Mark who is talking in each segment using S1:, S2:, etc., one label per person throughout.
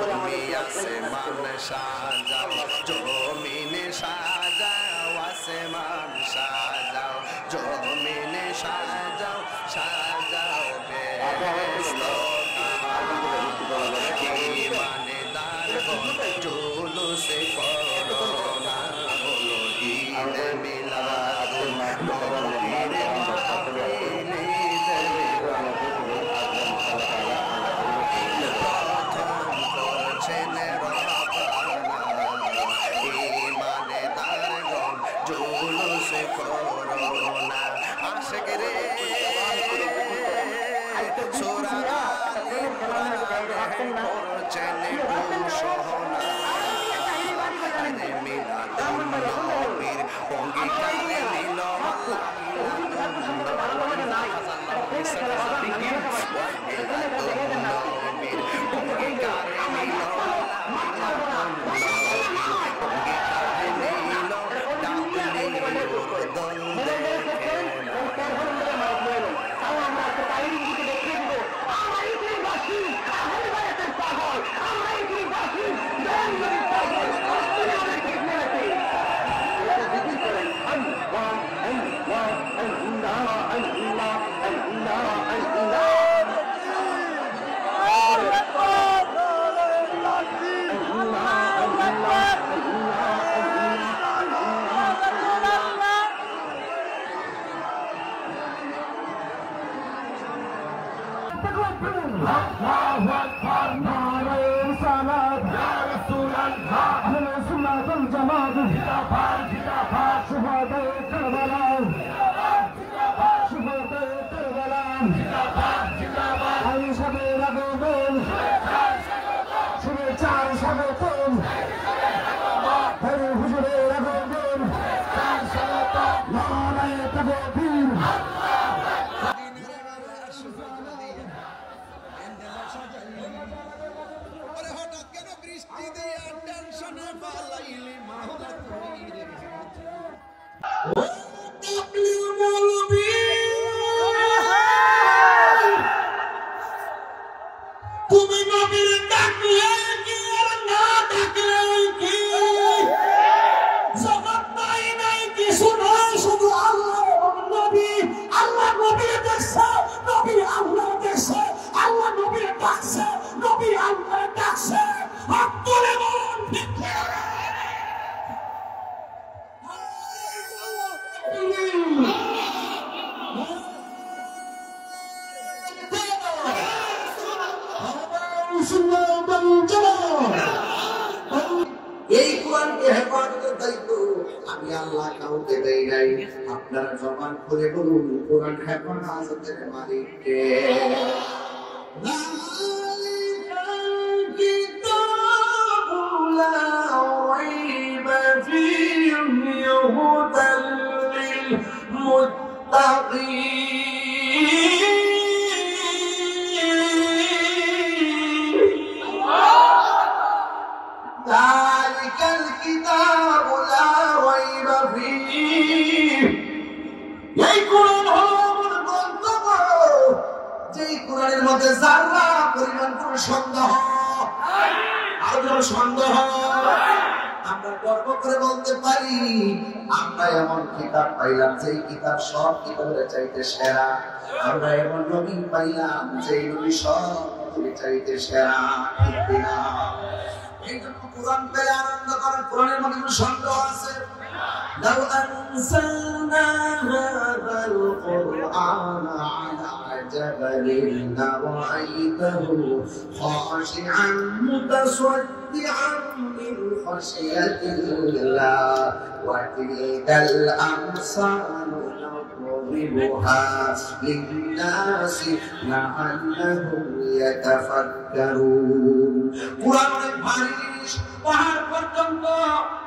S1: তুমি আসমান সাজাও, জমিনে সাজাও, আসমান সাজাও, জমিনে সাজাও, সাজাও জুলুসে করোনা হলো ঈদ মিলাদ নবীর মাহফিলে প্রথম করছেন রব্বানা ঈমানে দারগণ জুলুসে করোনা আশিক রে সূরা করছেন ঘোষণা মিলাদুন নবীর অঙ্গীকারে নিল এই কোরআনকে হেফাজতের দায়িত্ব আমি আল্লাহ কাউকে দেই নাই। আপনারা জবান করে বলুন কোরআন হেফাজতের মালিক কে? আমরা গর্ব করে বলতে পারি আমরা এমন কিতাব পাইলাম যেই কিতাব সব কিতাবের চাইতে সেরা। আমরা এমন নবী পাইলাম যেই নবী সব নবীর চাইতে সেরা। ঠিক কিনা? এই জন্য কোরআন পেলে আনন্দ করেন। কোরআনের মধ্যে কোনো সন্দেহ আছে? لو أنزلنا هذا القرآن على جبل لرأيته خاشعا متصدعا من خشية الله وتلك الأمثال نضربها للناس لعلهم يتفكرون قرآن الحديث পাহাড় পর্যন্ত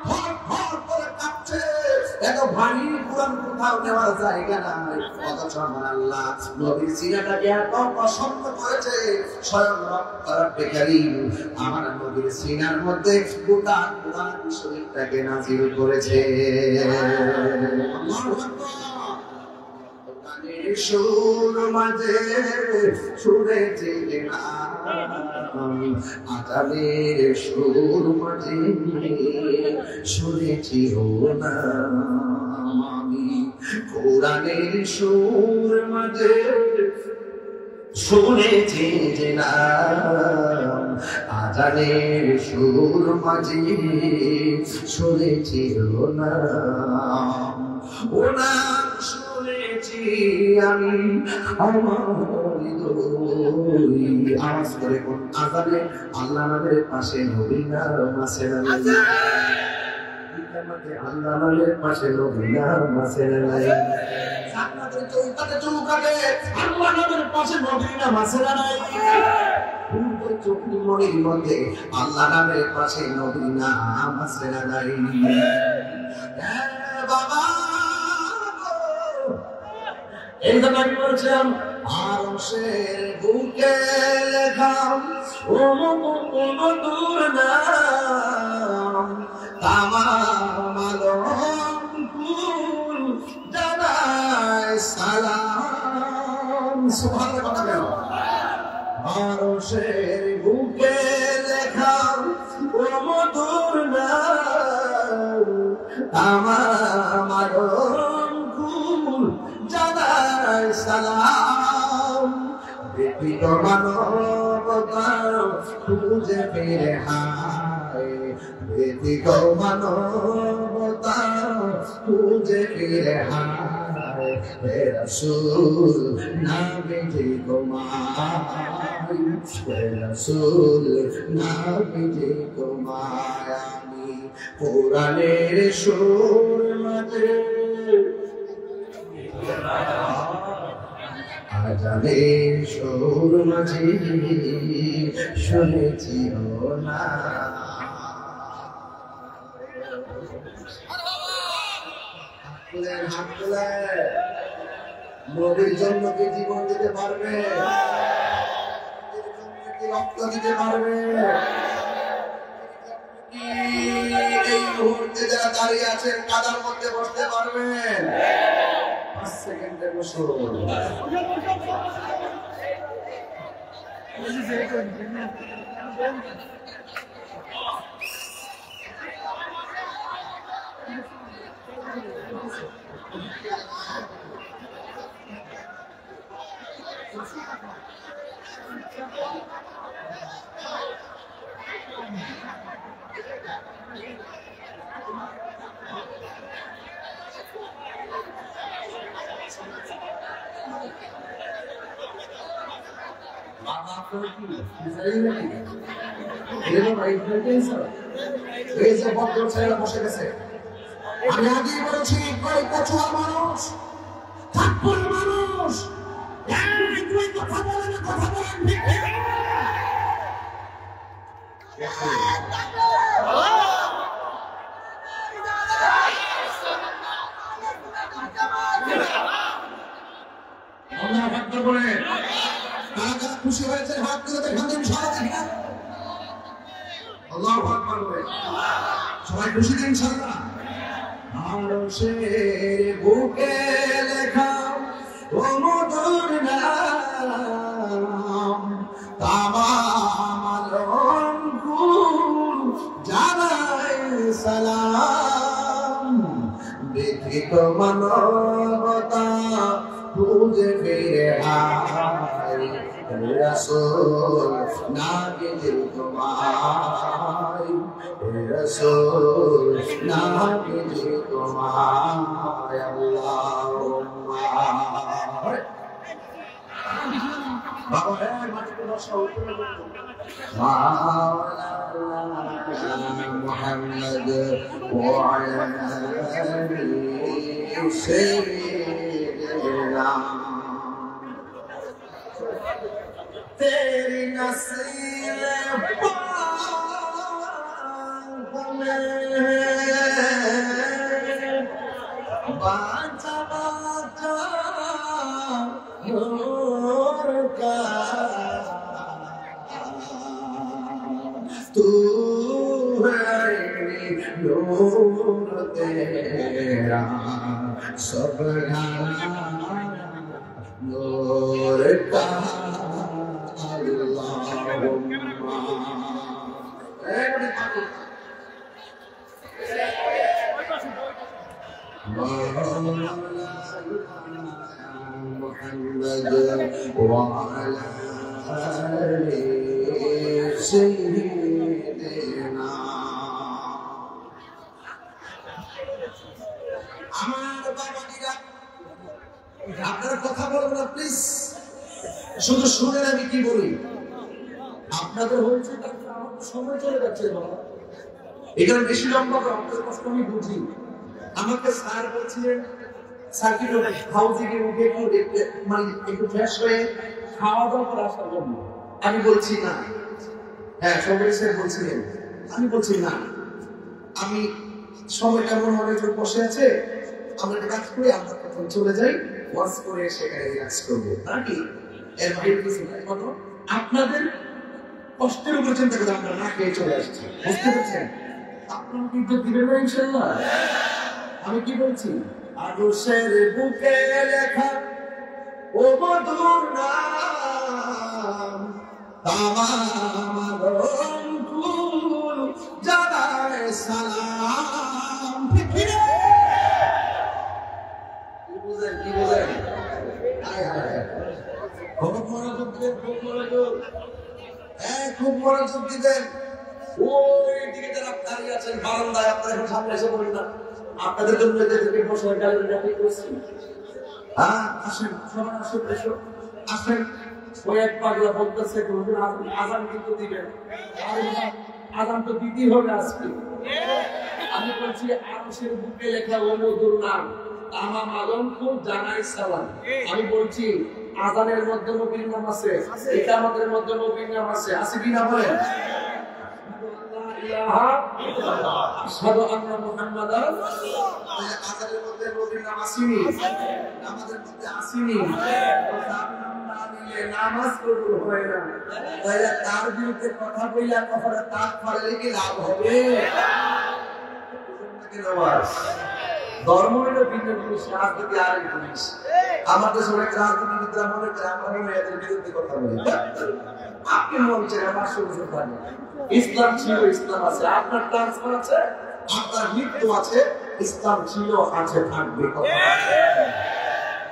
S1: ভর ভর করে কাঁপছে। এত ভারী কোরআন কোথাও নেওয়ার জায়গা নাই, অথচ আমার আল্লাহ নবীর সিনাটাকে এত পছন্দ করেছে, স্বয়ং রব্বুল কারীম আমার নবীর সিনার মধ্যে গোটা কোরআন শরীফটাকে নাযিল করেছে। আল্লাহু আকবার। সুর মাঝে শুনেছি আজানের সুর মাঝে শুনেছি আমি কোরআনের সুর মাঝে শুনেছি যে নাম আজানের সুর মাঝে শুনেছি ও নাম শুনেছি আমি আমার আওয়াজ করে কোন আজানে আল্লাহ নামের পাশে নবী নাম আছে না আল্লাহ নামের পাশে নবী নাম আছে না জান্নাতের চৌকাঠে চৌকাঠে আল্লাহ নামের পাশে নবী নাম আছে না নাই চোখের মনির মধ্যে আল্লাহ নামের পাশে নবী নাম আছে না নাই বাবা এই জন্য আমি বলছিলাম আরশের বুকে লেখা ও মধুর নাম তামাম আলম কুল জানায় সালাম সুবহানাল্লাহ। আরশের বুকে লেখা ও মধুর নাম তামাম আলম কুল জানায় সালাম। ব্যতীত মানবতা খুঁজে ফিরে হায়, ব্যতীত মানবতা খুঁজে ফিরে হায় হে রাসূল নাবিজি তোমায়, হে রাসূল নাবিজি তোমায় আমি কোরআনের সুর মাঝে আজানের সুর মাঝে শুনেছি না হাত তুলে নবীর জন্য কি জীবন দিতে পারবে, রক্ত দিতে পারবে? এই মুহূর্তে যারা দাঁড়িয়ে আছেন কাদার মধ্যে বসতে পারবেন? 5 সেকেন্ডে বসুন। বসে গেছে আমি আগেই বলেছি কচুয়া মানুষ থাপ্পড় মানুষ কথা বলে না, কথা বলেন খুশি হয়েছে হাত তুলে দেখান দিন সবাই খুশি দিন ইনশাআল্লাহ। আরশের বুকে লেখা ও মধুর নাম তামাম আলম কুল জানায় সালাম। ব্যথিত মানবতা খুঁজে ফিরে আয় রাসূল নাবিজি তোমায়, রাসূল নাবিজি তোমায় আল্লাহুম্মা বাবা হে মাটিতে বসো মাওলানা মুহাম্মদ ওয়া আলা আলিহি সাইয়্যিদিনা तेरी नसील पाक में करेंगे नूर तेरा सब नूर का محمد وعلى آل سيدنا আমার বাবাজিরা আপনারা কথা বলবেন না প্লিজ শুধু শুনেন আমি কি বলি আপনাদের হয়েছে তারপর আমার সময় চলে যাচ্ছে বাবা এটা বেশি লম্বা করে আপনাদের কষ্ট আমি বুঝি আমাকে স্যার বলছিলেন সার্কিট হাউসিং এর মুখে একটু দেখতে মানে একটু ফ্রেশ হয়ে খাওয়া দাওয়া করে আসার জন্য আমি বলছি না হ্যাঁ সবাই স্যার বলছিলেন আমি বলছি না আমি সময় কেমন মনে করে বসে আছে আমরা একটা কাজ করি আমরা প্রথম চলে যাই ওয়াশ করে সেখানে রিল্যাক্স করবো নাকি এর বাইরে কিছু নাই বলো আপনাদের কষ্টের উপর চিন্তা করে আমরা না খেয়ে চলে আসছি বুঝতে পারছেন আপনারা কিন্তু দিবেন না ইনশাআল্লাহ আমি কি বলছি আরশের বুকে লেখা ও মধুর নাম তামাম আলম কুল জানায় সালাম ঠিক কি বুঝেন আয় হায় খুব মনোযোগ দিবেন খুব মনোযোগ দিবেন ওই দিকে যারা দাঁড়িয়ে আছেন বারান্দায় আপনারা এখন সামনে এসে বলুন না আপনাদের জন্য এদেরকে বসে গ্যালারি রাখি করছি হ্যাঁ আসেন সবাই আসেন এসো আসেন ওই এক পাগলা বলতেছে হুজুর আযান কিন্তু দিবেন আযান তো দিতেই হবে আজকে আমি বলছি আরশের বুকে লেখা ও মধুর নাম তামাম আলম কুল জানাই সালাম আমি বলছি আযানের মধ্যে নবীর নাম আছে ইকামতের মধ্যে নবীর নাম আছে আছে কি না বলেন আশহাদু আন্না মুহাম্মাদান আযানের মধ্যে নবীর নাম আসেনি নামাজের মধ্যে আসেনি নামাজ কবুল হয় না তাহলে তার বিরুদ্ধে কথা বললে কখনো তার ফলে কি লাভ হবে ধর্ম হইল ভিন্ন জিনিস রাজনীতি আরেক জিনিস আমাদের অনেক রাজনীতিবিদরা মনে করে আমরা এদের বিরুদ্ধে কথা বলি আপনি বলছেন আমার শুরু করেন ইসলাম ছিল ইসলাম আছে আপনার ট্রান্সফার আছে আপনার মৃত্যু আছে ইসলাম ছিল আছে থাকবে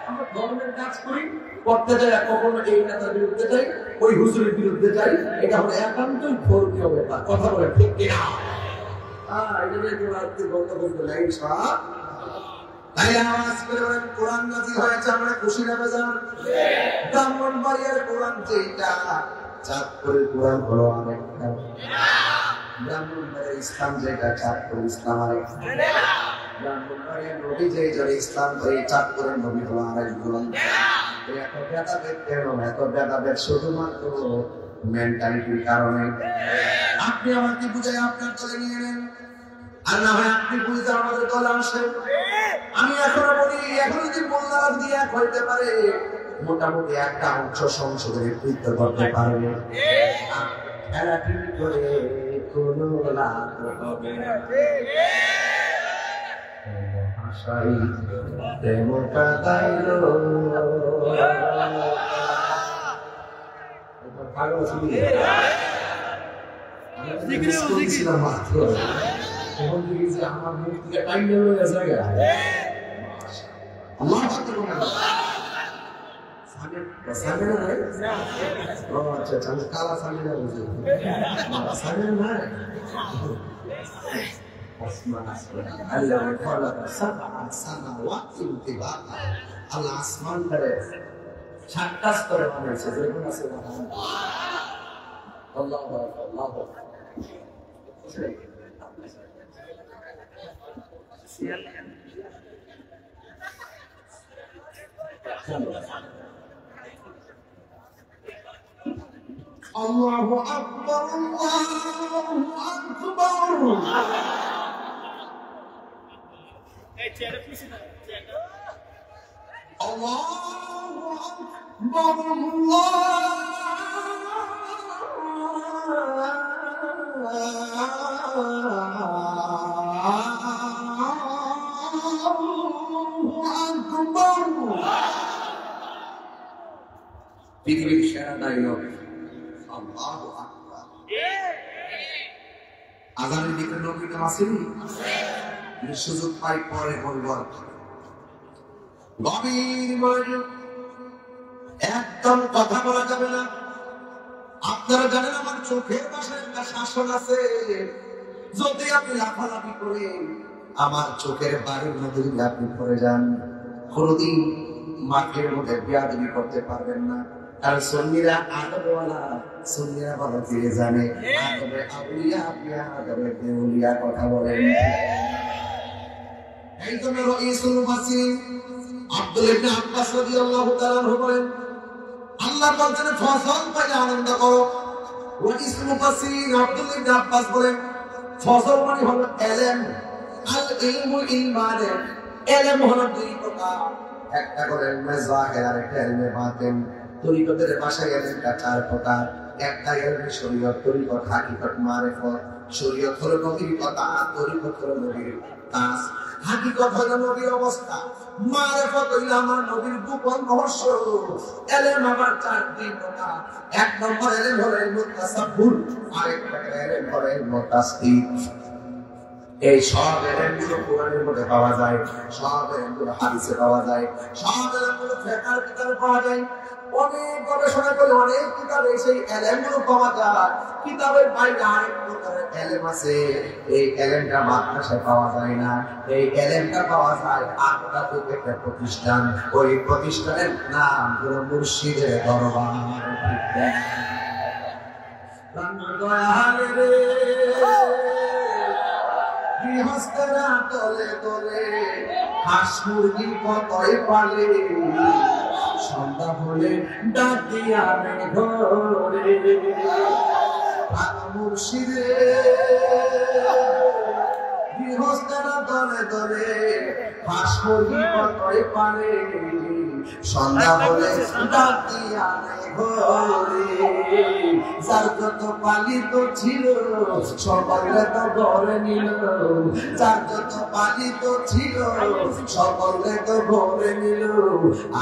S1: আমরা ধর্মের কাজ করি করতে যাই কখনো এই নেতার বিরুদ্ধে যাই ওই হুজুরের বিরুদ্ধে যাই এটা হলো একান্তই ধর্মীয় ব্যাপার কথা বলে ঠিক কিনা এটা নিয়ে কেউ আজকে বক্তব্য লাইন সব তাই আওয়াজ করে বলেন কোরআন নাযিল হয়েছে আমরা খুশি না বেজার ব্রাহ্মণবাড়িয়ার কোরআন যেটা চাঁদপুরের কোরআন হলো আরেকটা ব্রাহ্মণবাড়িয়ার ইসলাম যেটা চাঁদপুর ইসলাম আরেকটা ব্রাহ্মণবাড়িয়ার নবী যে ইসলাম এই চাঁদপুরের নবী হলো আরেকজন এত ভেদাভেদ কেন এত ভেদাভেদ শুধুমাত্র মেন্টালিটির কারণে আপনি আমাকে বুঝাই আপনার দলে নিয়ে নেন আর না হয় আপনি বুঝতে আমাদের দলে আসেন আমি এখনো বলি এখন যদি মোল্লার দিয়ে এক হইতে পারে মোটামুটি একটা অংশ সংসদে নেতৃত্ব করতে পারবে খেলাটি করে কোনো লাভ হবে না ভাষাই প্রেমটা গাইলো পাগল ছিলি ছিলাম মাত্র এখন দেখেছি আমার মুখ থেকে টাইম হয়ে জায়গা আমার সাথে সামনে নাই ও আচ্ছা আচ্ছা আমি কালা সামনে না বুঝি সামনে নাই আল্লাহ খালাকা সাবআ সামাওয়াতিন তিবাকা আল্লাহ আসমান করে সাতটা স্তরে বানিয়েছে যেমন আছে আল্লাহু আকবার আল্লাহু আকবার Allahu Akbar, Allahu Akbar. Allahu Akbar, পৃথিবীর সেরা ডায়লগ আল্লাহু আকবার। আজানের দিকে নবীর নাম আসেনি, সুযোগ পাই পরে বলব। গভীর মনোযোগ, একদম কথা বলা যাবে না। আপনারা জানেন আমার চোখের পাশে একটা শাসন আছে, যদি আপনি লাফালাফি করে আমার চোখের বাড়ির মধ্যে যদি আপনি পড়ে যান, কোনদিন মাঠের মধ্যে বেয়াদবি করতে পারবেন না। আর সুন্নিরা আদবওয়ালা, সুন্নিরা ভালো করে জানে আদবে আউলিয়া বেয়াদবে দেউলিয়া কথা বলেন। এই জন্য রাইসুল মুফাসসিরিন আব্দুল ইবনে আব্বাস রাদিয়াল্লাহু তাআলা আনহু বলেন, আল্লাহ বলছেন ফসল পাইলে আনন্দ করো। রাইসুল মুফাসসিরিন আব্দুল ইবনে আব্বাস বলেন, ফসল মানে হলো ইলম। আল ইলমু ইলমানে, ইলম হলো দুই প্রকার, একটা করে ইলমে যাহির আর একটা ইলমে বাতিন। তরিকতের ভাষায় ইলমটা চার প্রকার, একটা ইলমে শরীয়ত, তরিকত, হাকিকত, মারিফত। শরীয়ত হলো নবীর কথা, তরিকত হলো নবীর কাজ, হাকিকত হলো নবীর অবস্থা, মারিফত হলো আমার নবীর গোপন রহস্য। ইলম আবার দুই প্রকার, এক নম্বর ইলম হলো ইলমুত তাসাব্বুর, আরেক প্রকার ইলম হলো ইলমুত তাসদীক। এই সব ইলমগুলো কোরআনের মধ্যে পাওয়া যায়, সব ইলমগুলো হাদিসে পাওয়া যায়, সব ইলমগুলো ফিকহের কিতাবে পাওয়া যায়। অনেক গবেষণা করে অনেক কিতাবে সেই ইলমগুলো পাওয়া যায়। কিতাবের বাইরে আরেক প্রকারের ইলম আছে, এই ইলমটা মাদ্রাসায় পাওয়া যায় না। এই ইলমটা পাওয়া যায় আধ্যাত্মিক একটা প্রতিষ্ঠান, ওই প্রতিষ্ঠানের নাম হলো মুর্শিদের দরবার। গৃহস্থরা তলে তলে হাঁস মুরগি কতই পালে, সন্ধ্যা হলে ডাক দিয়া আনে ঘরে। মুর্শিদে গৃহস্থরা তলে তলে হাঁস মুরগি কতই পালে, সন্ধ্যা হলে ডাক দিয়া আনে ঘরে। যার যত পালিত ছিল সকলে তো ঘরে নিল, যার যত পালিত ছিল সকলে তো ঘরে নিল।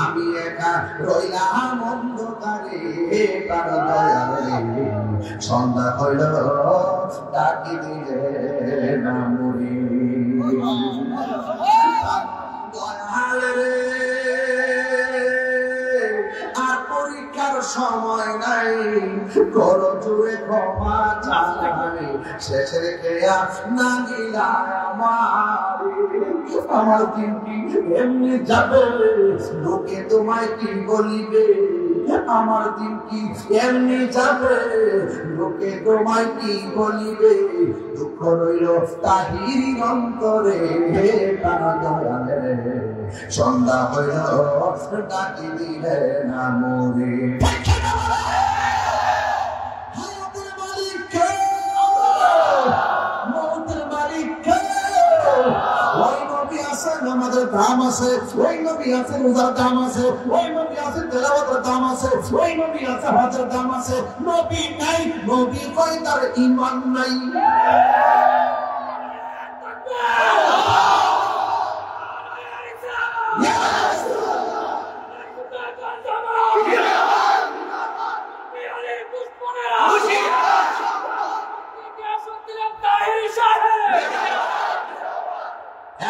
S1: আমি একা রইলাম অন্ধকারে, তার দয়ালে সন্ধ্যা হইল ডাকি দিলে না মরি। আর পরীক্ষার সময় নাই, করো জুড়ে ক্ষমা চাই, শেষের খেয়া না নিলা আমার দিন কি এমনি যাবে, লোকে তোমায় কি বলিবে। আমার দিন কি এমনি যাবে, লোকে তোমায় কি বলিবে। দুঃখ রইল তাহির অন্তরে, প্রাণ দয়ালে সন্ধ্যা হইল ডাকি দিলে না মরে। আমাদের দাম আছে, ওই নবী আছে রোজার দাম আছে, ওই নবী আছে তেলাওয়াতের দাম আছে, ওই নবী আছে হজের দাম আছে। নবী নাই, নবী কই তার ঈমান নাই।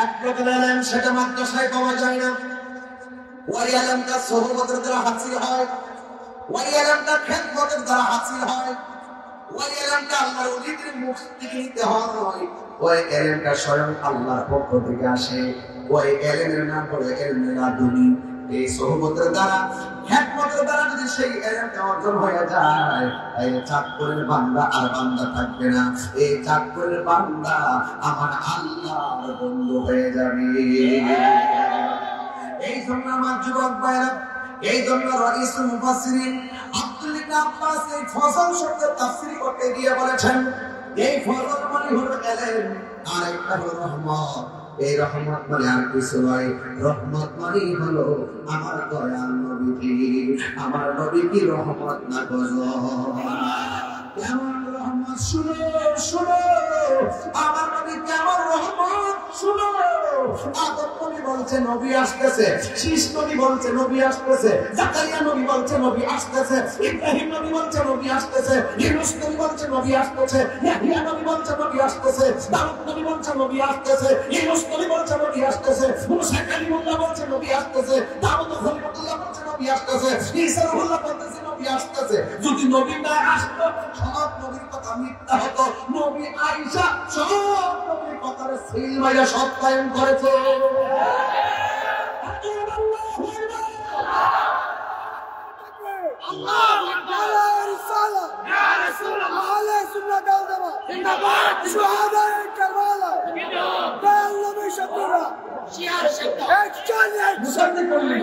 S1: এক প্রকার ইলম সেটা মাদ্রাসায় পাওয়া যায় না, ওই ইলমটা সোহবতের দ্বারা হাসিল হয়, ওই ইলমটা খেদমতের দ্বারা হাসিল হয়, ওই ইলমটা আল্লাহর ওলিদের মুখ থেকে নিতে হয়, ওই ইলমটা স্বয়ং আল্লাহর পক্ষ থেকে আসে। ওই ইলমের নাম হলো ইলমে লাদুনী। এই সোহবতের দ্বারা, খেদমতের দ্বারা যদি সেই ইলমটা অর্জন হয়ে যায়, এই চাঁদপুরের বান্দা আর বান্দা থাকবে না, এই চাঁদপুরের বান্দা আমার আল্লাহর বন্ধু হয়ে যাবে। এই জন্য আমার যুবক ভাইরা, এই জন্য রাইসুল মুফাসসিরিন আব্দুল ইবনে আব্বাস এই ফসল শব্দের তাফসীর করতে গিয়ে বলেছেন, এই ফসল মানে হলো ইলম, আর একটা হলো রহমত। এই রহমত মানে আর কিছু নয়, রহমত মানে হলো আমার দয়াল নবী। আমার নবী কি রহমত না গজব? কেমন রহমত শুনো শুনো, আমার নবী কেমন রহমত শুনো। আদম নবী বলছেন বলছে নবী আসতেছে, শীষ নবী বলছে নবী আসতেছে, জাকারিয়া নবী বলছে নবী আসতেছে, ইব্রাহিম নবী বলছে নবী আসতেছে, ইউনূস নবী বলছে নবী আসতেছে, ইয়াহইয়া নবী বলছে নবী আসতেছে, দাউদ নবী বলছে নবী আসতেছে, ইউনূস নবী বলছে নবী আসতেছে, মুসা কালিমুল্লাহ বলছে নবী আসতেছে, দাউদ খলিলুল্লাহ বলছে নবী আসতেছে, ঈসা রূহুল্লাহ বলতেছে নবী আসতেছে। যদি নবী না আসতো সব নবীর কথা মিথ্যা হতো। নবী আয়েশা সব নবীর কথার সিল মাইরা সত্যায়ন করেছে।
S2: আল্লাহু আকবার, রিসালা ইয়া রাসূলুল্লাহ, আহলে সুন্নাত ওয়াল জামাত জিন্দাবাদ, শুহাদা কারবালা জিন্দাবাদ, নবী শব্দরা শিয়ার শব্দ একচল্লিশ মুসলমান করলি।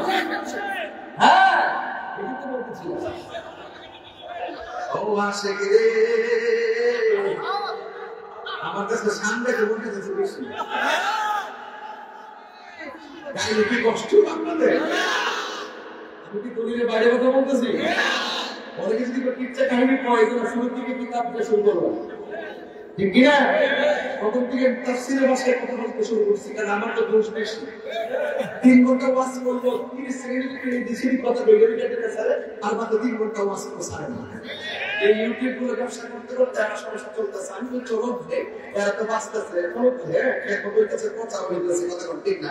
S1: হ্যাঁ এটা তো বলতেছি। ও আশিক রে, আমার কাছে সামনে কেমন কিছু বেশি গাইলে কি কষ্ট আপনাদের? আমি কি দলিলের বাইরে কথা বলতেছি? অনেকে যদি কিচ্ছা কাহিনী পড়ে তো শুরু থেকে কিতাব দিয়ে শুরু করবো, ঠিক কিনা? প্রথম থেকে তাফসীরের ভাষায় কথা বলতে শুরু করছি, কারণ আমার তো দোষ বেশি। 3 ঘন্টা ওয়াজ করবো, 30 সেকেন্ডের ভিতরে দেশের কথা বলে কেটে স্যার, আর মাত্র 3 ঘন্টা ওয়াজ করবো স্যার। এই ইউটিউব গুলো ব্যবসা করতে করতে আমার সমস্যা চলতেছে। আমি তো চলো এরা তো বাঁচতেছে, খবর কাছে প্রচার হইতেছে, কথা ঠিক না?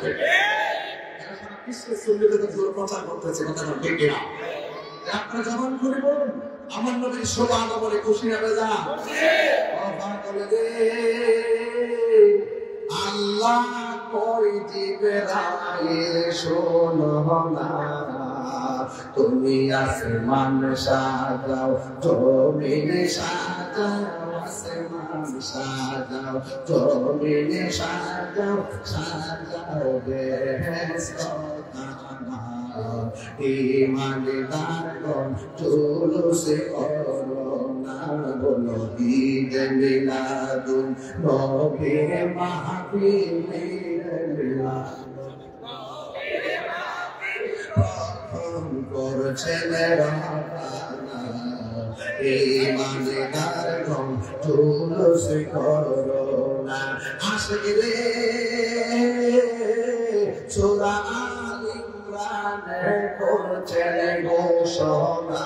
S1: প্রচার করতেছে, কথা ঠিক কিনা? আপনারা জবান খুলে বলুন, আমার নবীর শোভা বলে খুশি হবে যা আল্লাহ কই জিবরাইল শোনো না, তুমি আসমান সাজাও, জমিন সাজাও, আসমান সাজাও, জমিন সাজাও, সাজাও বেহেশত ইমানদারগণ জুলুস করোনা, বলো ঈদ মিলাদুন নবীর মাহফিলে করছেন রবানা, ইমানদারগণ জুলুস করোনা। আশিক রে, সূরা করছেন ঘোষণা,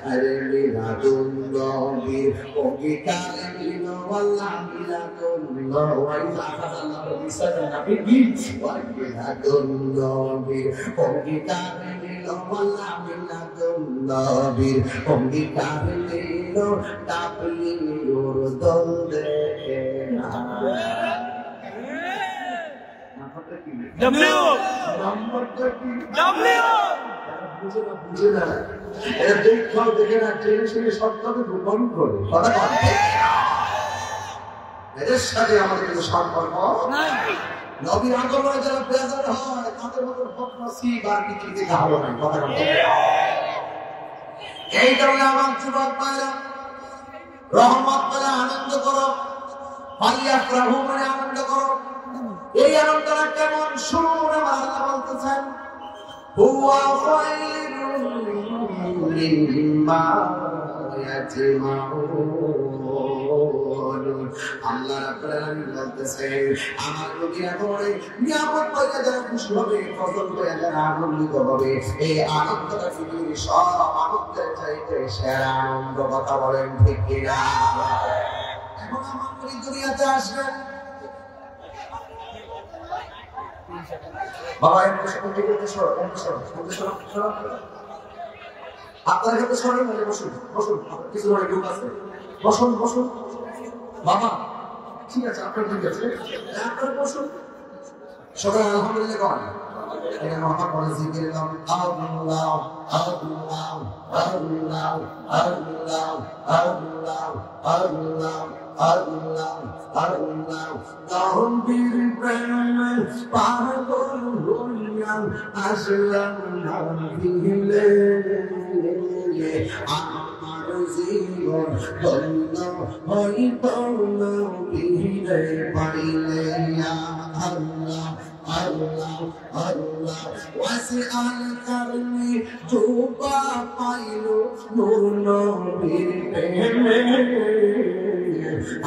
S1: আরে মিলাদুন নবীর অঙ্গীকার দিল, আল্লাহ মিলাদুন নবীর অঙ্গীকার দিল, আল্লাহ মিলাদুন নবীর অঙ্গীকার দিল, তাবলীগের দল দেখে না। দেখে না, ট্রেনে শুনে সত্যকে গোপন করে এদের সাথে আমাদের কোনো সম্পর্ক নাই। নবীর আগমনে যারা বেজার হয় তাদের মতো বদনসিব আর পৃথিবীতে ভালো নাই, কথা বলতে। এই কারণে আমার যুবক ভাইরা, রহমত পেলে আনন্দ করো, ফালিয়াফরাহু মানে আনন্দ করো। এই আনন্দটা কেমন শুনুন, আমার আল্লাহ বলতেছেন, হুয়া খায়রুম মিম্মা ইয়াজমাউন। আল্লাহ রাব্বুল আলামিন বলতেছেন, আমার নবীরা করে নিয়ামত পাইয়া যারা খুশি হবে, ফজল পাইয়া যারা আনন্দিত হবে, এই আনন্দটা পৃথিবীর সব আনন্দের চাইতে সেরা আনন্দ, কথা বলেন ঠিক কিনা? এখন আমার নবী দুনিয়াতে আসবেন, বাবা আপনার কাছে সরেন, মানে বসুন বসুন, কিছু ধরে লোক আছে, বসুন বসুন বাবা, ঠিক আছে আপনার ঠিক আছে, আপনার বসুন। সবাই আলহামদুলিল্লাহ করেন, এখানে আমার পরে জিকির নাম আল্লাহ আল্লাহ আল্লাহ আল্লাহ আল্লাহ আল্লাহ আল্লাহ আল্লাহ। নবীর প্রেমে পাগল হইয়া আসলাম নবীলে, আমার জীবন ধন্য হইত নবীরে পাইলে। আল্লাহ আল্লাহ আল্লাহ ওয়াসিআল কারনি জুবা পাইলো নূর নবীর প্রেমে,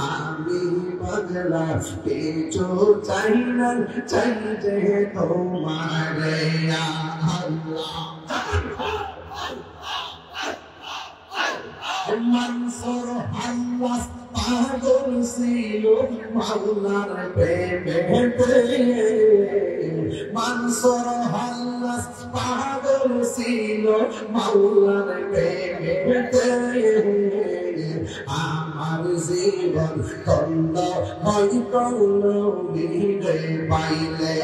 S1: আমি পাগলা কিছু চাই না, চাই যে তোমারে আল্লাহ। মনসুর হাল্লাস পাগল ছিল মাওলার প্রেমেতে, মনসুর হাল্লাস পাগল ছিল মাওলার প্রেমেতে। আমার জীবন কন্দ হইত নবীরে পাইলে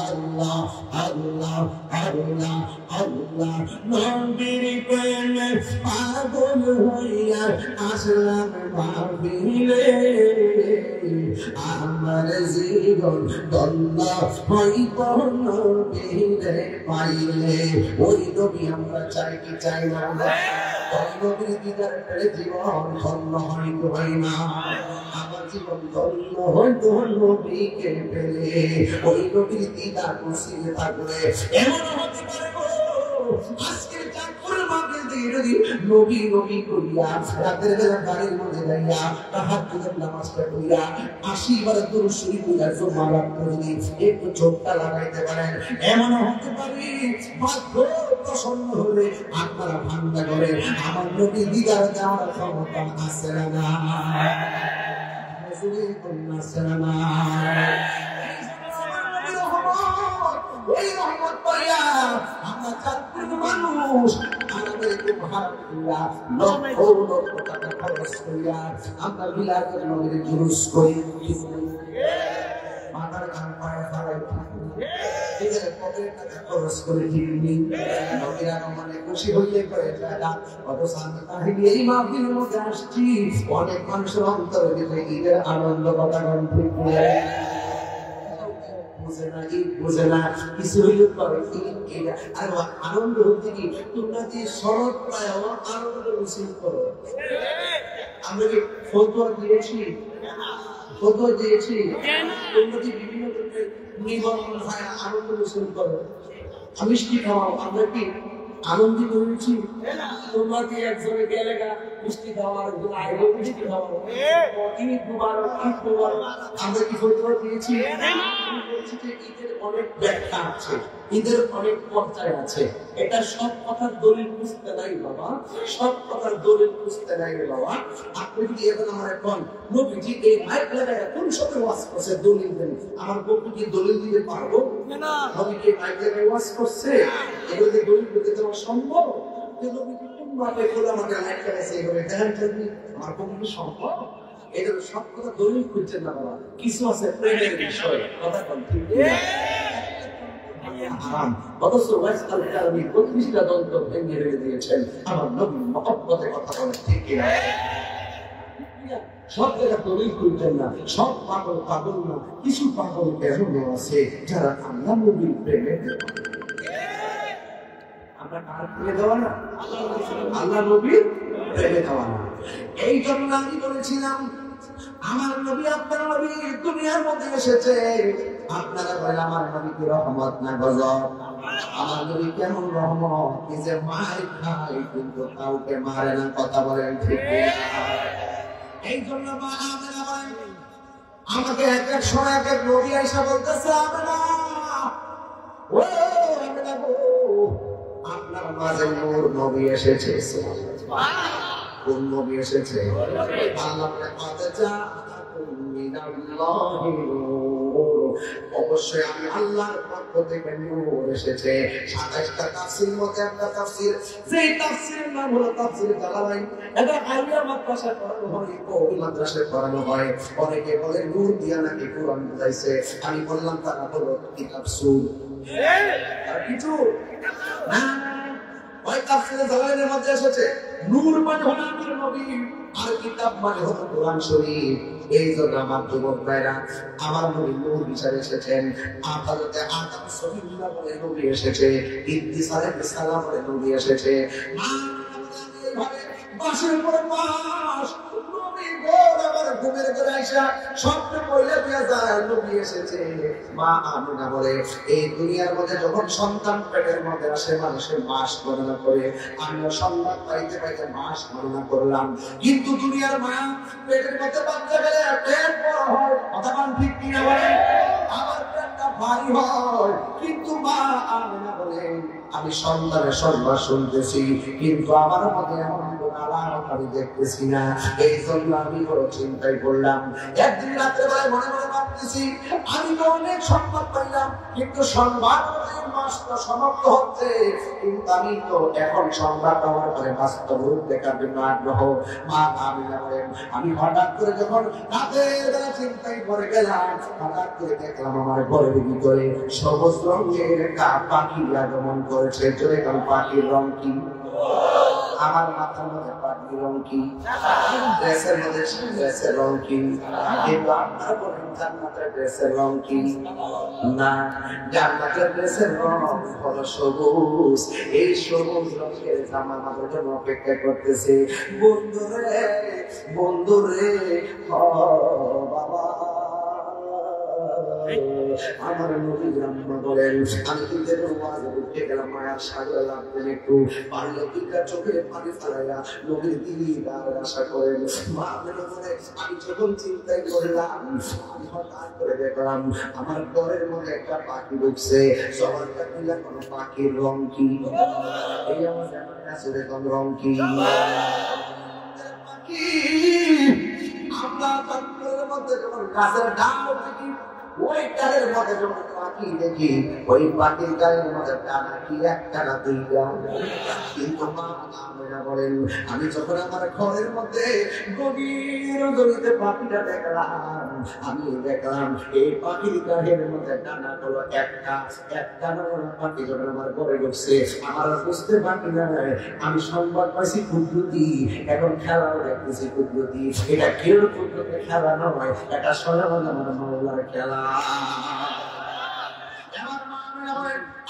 S1: আল্লাহ আল্লাহ আল্লাহ আল্লাহ। নবীর প্রেমে পাগল হইয়া আসলাম ভাবিলে, আমার জীবন কন্দ হইত নবীরে পাইলে। ওই নবী আমরা চাই কি চাই না? ওই নবীর দিদার পেলে জীবন ধন্য হইত হয় না। আমার জীবন ধন্য হইত নবীকে পেলে, ওই নবীর দিদার নসিব থাকলে। এমন হতে পারে আজকের চাঁদপুরের মাহফিল থেকে যদি নবী নবী করিয়া রাতের বেলা গাড়ির মধ্যে যাইয়া তাহাজ্জুদের নামাজটা করিয়া 80 বার দুরূদ শরীফ করিয়া জুমা রাত যদি একটু চোখটা লাগাইতে পারেন, এমন হতে পারে ভাগ্য প্রসন্ন হলে আপনারা ভান্ডা করে আমার নবী দিদার দেওয়ার ক্ষমতা আছে না? আছে না? ওই রহমত পাইয়া আমরা চাঁদপুরের মানুষ আমাদের উপহার করিয়া লক্ষ লক্ষ টাকা খরচ করিয়া আমরা বিলাতের নবীর জুলুস করি, মাথার ঘাম পায়ে ফেলাই নিজের পকেটের টাকা খরচ করে ঠিকনি নবীর আগমনে খুশি হইলে করে টাকা। অথচ আমি তাহিনী এই মাহফিলের মধ্যে আসছি, অনেক মানুষের অন্তরে দিলে ঈদের আনন্দ কথা গান ঠিক বুঝে না কিছু হইলে করে আর আনন্দ হচ্ছে কি তোমরা যে শরৎ পায় আনন্দ মিছিল করো। আমরা কি ফতোয়া দিয়েছি? ফতোয়া দিয়েছি তোমরা যে বিভিন্ন নিবন্ধন হয় আনন্দ মিছিল করো, মিষ্টি খাওয়াও। আমরা কি আনন্দিত হয়েছি? তোমরা কি একজনে গেলে মিষ্টি খাওয়ার আগে মিষ্টি খাওয়াও, ঈদ মুবারক ঈদ মুবারক। আমরা কি ফতোয়া দিয়েছি? বলছি যে ঈদের অনেক ব্যাখ্যা আছে, ঈদের অনেক পর্যায় আছে। এটা সব কথার দলিল বুঝতে নাই বাবা, সব কথার দলিল বুঝতে নাই বাবা। আপনি যদি এখন আমার এখন নবীজি এই মাইক লাগায় কোন সবে ওয়াজ করছে দলিল দেন, আমার বন্ধু কি দলিল দিতে পারবো? নবীজি মাইক লাগায় ওয়াজ করছে, এগুলো যে দলিল দিতে দেওয়া সম্ভব? নবীজি কোন ভাবে করে আমাকে মাইক লাগাইছে এভাবে ধ্যান করবি, আমার পক্ষে সম্ভব? এটা সব কথা দলিল খুঁজছেন না বাবা, কিছু আছে প্রেমের বিষয় কথা বল ঠিক হারাম। অথচ ওয়াইসাল কারণী ৩৫টা দন্ত ভেঙে রেখে দিয়েছেন আমার নবীর মহব্বতে কথা বলে ঠিক কিনা? সব জায়গা দলিল খুঁজছেন না, সব পাগল পাগল না, কিছু পাগল এমনও আছে যারা আল্লাহ নবীর প্রেমে আমরা কার প্রেমে দেওয়া না? আল্লাহ নবীর প্রেমে দেওয়া না। এই জন্য আমি বলেছিলাম আমার নবী আপনার নবী দুনিয়ার মধ্যে এসেছে, আপনারা বলেন আমার নবী কি রহমত না গজব? আমার নবী কেমন রহমত, নিজে মার খায় কিন্তু কাউকে মারে না, কথা বলেন ঠিক? এই জন্য মা আমেনা বলেন আমাকে এক এক সময় এক এক নবী আয়েশা বলতেছে আমেনা ও আমেনা গো আপনার মাঝে নূর নবী এসেছে। কোন নবী এসেছে? অবশ্যই আমি আল্লাহর পক্ষ থেকে নূর এসেছে। ২৭টা তাফসীর মধ্যে একটা তাফসীর, যে তাফসীরের নাম হলো তাফসীর জালালাইন। এটা আলিয়া মাদ্রাসায় পড়ানো হয়, কওমি মাদ্রাসায় পড়ানো হয়। অনেকে বলে নূর দিয়া নাকি কুরআন বুঝাইছে। আমি বললাম তারা হলো কিতাব সূর, আর কিছু না। ওই তাফসীরে জালালাইনের মধ্যে এসেছে নূর মানে হলো আমির নবী, আর কিতাব মানে হলো কোরআন শরীফ। এই জন্য আমার যুবক ভাইরা আমার নবী নূর হিসেবে এসেছেন। হযরতে আদম সফিউল্লাহ বলে নবী এসেছে, ইদ্রিস আলাইহিস সালাম বলে নবী এসেছে। পাশের উপরে পাশ নবী গোর আমার ঘুমের ঘরে আইসা স্বপ্ন কইলে দিয়া যায় নবী এসেছে। মা আমিনা বলে এই দুনিয়ার মধ্যে যখন সন্তান পেটের মধ্যে আসে মানুষের মাস গণনা করে, আমিও সন্তান পাইতে পাইতে মাস গণনা করলাম। কিন্তু দুনিয়ার মা পেটের মধ্যে বাচ্চা গেলে পেট বড় হয়, কথা বলেন ঠিক কিনা বলেন? আমার পেটটা ভারী হয়, কিন্তু মা আমিনা বলেন আমি সন্তানের সর্বা শুনতেছি, কিন্তু আমার মধ্যে এমন আমি দেখতেছি না। এই জন্য আমি বড় চিন্তায় পড়লাম। একদিন রাত্রে বেলায় মনে মনে ভাবতেছি আমি তো অনেক সম্মান পাইলাম, কিন্তু সংবাদ মাসটা সমাপ্ত হচ্ছে, কিন্তু আমি তো এখন সংবাদ পাওয়ার পরে বাস্তব রূপ দেখার জন্য আগ্রহ। মা আমিনা বলেন আমি হঠাৎ করে যখন রাতের বেলা চিন্তায় পড়ে গেলাম, হঠাৎ করে দেখলাম আমার ঘরের ভিতরে সবুজ রঙের একটা পাখি আগমন করেছে। চলে গেল পাখির রং কি? আমার মাথার মধ্যে পাখির রং কি? ড্রেসের মধ্যে ড্রেসের রং কি? কিন্তু আপনার বলেন জান্নাতের ড্রেসের রং কি? না, জান্নাতের ড্রেসের রং হলো সবুজ। এই সবুজ রঙের জামা আমাদের জন্য অপেক্ষা করতেছে। বন্ধুরে বন্ধুরে ও বাবা, আমার নবী আম্মা বলেন আমি কিন্তু ওয়াজে উঠে গেলাম, মায়ার সাগরে লাগতেন, একটু পারলে দুইটা চোখে পানি ফেলাইয়া নবীর দিদার আশা করেন। মা আমিনা বলে আমি যখন চিন্তাই করলাম, আমি হঠাৎ করে দেখলাম আমার ঘরের মধ্যে একটা পাখি ঢুকছে। সবারটা দিলা কোনো পাখির রং কি? এই আমার কাছে কোন রং কি? পাখি আমরা তার মধ্যে যখন গাছের ডাল দেখি, ওই ডালের মধ্যে যখন পাখি দেখি, ওই পাখির গায়ের মধ্যে ডানা কি একটা না দুইটা। কিন্তু মা আমিনা বলেন আমি যখন আমার ঘরের মধ্যে গভীর গভীরে পাখিটা দেখলাম, আমি দেখলাম এই পাখির গায়ের মধ্যে ডানা হলো একটা। একটা পাখি যখন আমার ঘরে ঢুকছে, আমার বুঝতে পারি না, আমি সংবাদ পাইছি কুদরতি, এখন খেলাও দেখতেছি কুদরতি। এটা কেউ কুদরতি খেলা নয়, এটা স্বয়ং আমার মাওলার খেলা।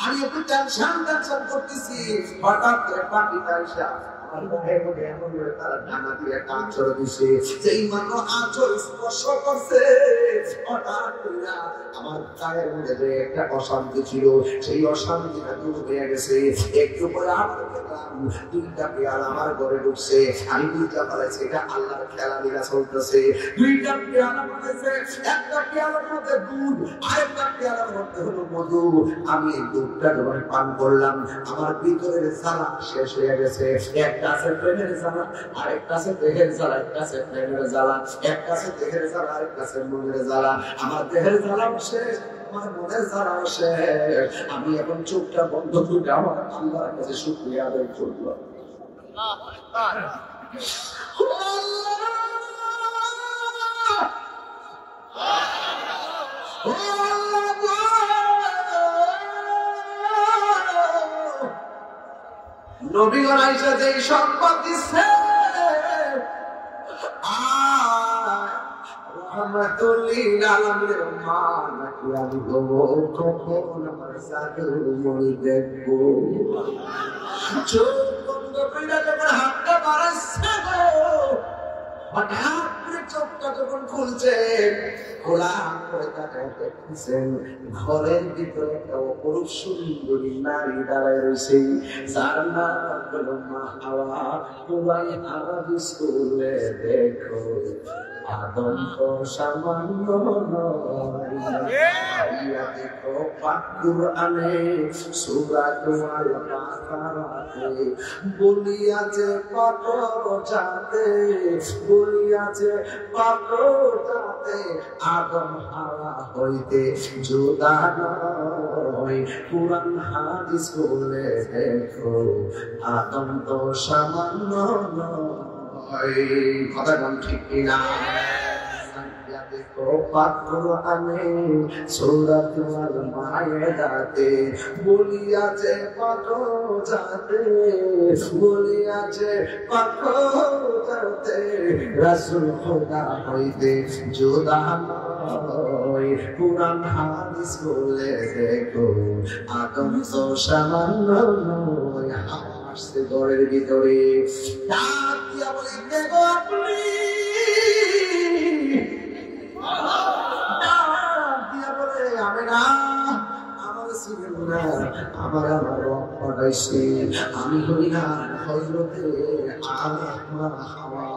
S1: আমি একটু টেনশন করতেছি, হঠাৎ করে পাখিটা এসে আমার গায়ের মধ্যে এমন করে তারা ডানা দিয়ে একটা আঁচড় দিছে। যেই মাত্র আঁচড় স্পর্শ করছে, হঠাৎ করে আমার গায়ের মধ্যে যে একটা অশান্তি ছিল, সেই অশান্তিটা দূর হয়ে গেছে। একটু পরে আবার দেখলাম দুইটা পেয়ালা আমার ঘরে ঢুকছে। আমি দুইটা পালাইছি, এটা আল্লাহর খেলা লীলা চলতেছে। দুইটা পেয়ালা পালাইছে, একটা পেয়ালার মধ্যে দুধ, আরেকটা পেয়ালার মধ্যে হলো মধু। আমি দুধটা যখন পান করলাম, আমার ভিতরের জ্বালা শেষ হয়ে গেছে। একটা আছে প্রেমের জ্বালা, আরেকটা আছে দেহের জ্বালা, একটা আছে প্রেমের জ্বালা, একটা আছে দেহের জ্বালা, আরেকটা আছে মনের জ্বালা। আমার দেহের জ্বালা শেষ, আমার মনের জ্বালা শেষ। আমি এখন চোখটা বন্ধ করে আমার আল্লাহর কাছে শুকরিয়া আদায় করলাম। নবীগণ আইসা যে সংবাদ দিচ্ছে, রহমাতুল্লিল আলামিনের মা নাকি আমি কখন আমার জাদুমণি দেখবো। চোখ বন্ধ করে যখন হাতটা বাড়াচ্ছে, হঠাৎ করে চোখটা যখন খুলছে, খোলা করে তাকায় দেখতেছেন ঘরের ভিতরে একটা অপরূপ সুন্দরী নারী দাঁড়ায় রয়েছে, যার নাম হলো মা হাওয়া। পুরাই আরবি স্কুলে দেখো আদম তো সামান্য নয়, দেখো পাক কুরআনে সূরা আল বাকারাতে বলিয়াছে পাক যাতে, বলিয়াছে পাক যাতে আদম হাওয়া হইতে জুদা নয়। কুরআন হাদিস বলে দেখো আদম তো সামান্য নয়। কথা বল ঠিক কিনা? দেখো পাক কুরআনে সূরা আল মায়েদাতে বলিয়াছে পাক যাতে, বলিয়াছে পাক যাতে রাসূল খোদা হইতে জুদা নয়। কুরআন হাদিস বলে দেখো আদম তো সামান্য নয়। আসছে ঘরের ভিতরে দিয়া বলে কে গো আপনি দিয়া বলে আমি না আমার রব পাঠাইছে আমি হই না হযরতে হাওয়া।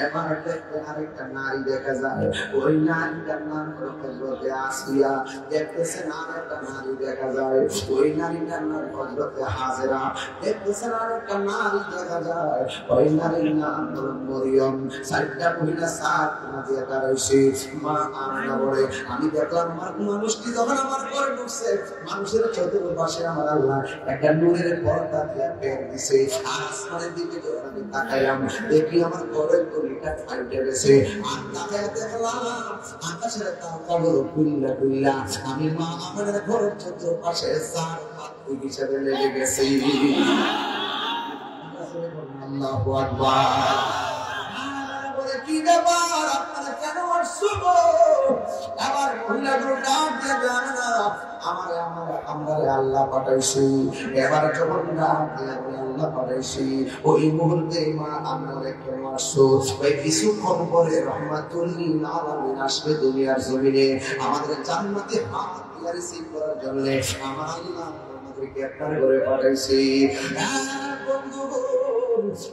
S1: এবার দেখতে আরেকটা নারী দেখা যায়, ওই নারীটার নাম হযরতে আসিয়া। দেখতেছেন আরেকটা নারী দেখা যায়, ওই নারীটার নাম হযরতে হাজেরা। দেখতেছেন আরেকটা নারী দেখা যায়, ওই নারীর নাম হলো মরিয়ম। চারটা মহিলা সাত নাজিয়া দাঁড়াইছে। মা আমিনা বলে আমি দেখলাম মানুষটি যখন আমার ঘরে ঢুকছে, মানুষের চতুর্পাশে আমার আল্লাহ একটা নূরের পর্দা দিয়ে বের দিছে। আর আসমানের দিকে যখন আমি তাকাইলাম, দেখি আমার ঘরের গলিটা ফাইটে গেছে। আর তাকায় দেখলাম আকাশের তারকাগুলো খুইলা খুইলা আমি মা আমাদের ঘরের চতুর্পাশে চার পাত্র হিসেবে লেগে গেছে। আল্লাহু আকবার। বলে কি ব্যাপার, আপনারা কেন আসছো? আবার মহিলাগুলো ডাক দিয়ে জানে না আমরা আল্লাহ পাঠাইছি। এবার যখন ডাক দিয়ে আল্লাহ পাঠাইছি, ওই মুহূর্তে মা আমরা কেন আসছো? ওই কিছুক্ষণ পরে রহমাতুল লিল আলামিন আসবে দুনিয়ার জমিনে আমাদের জান্নাতে হাত দিয়ে রিসিভ করার জন্য। আমার আল্লাহ আমাদেরকে আপনার ঘরে পাঠাইছি।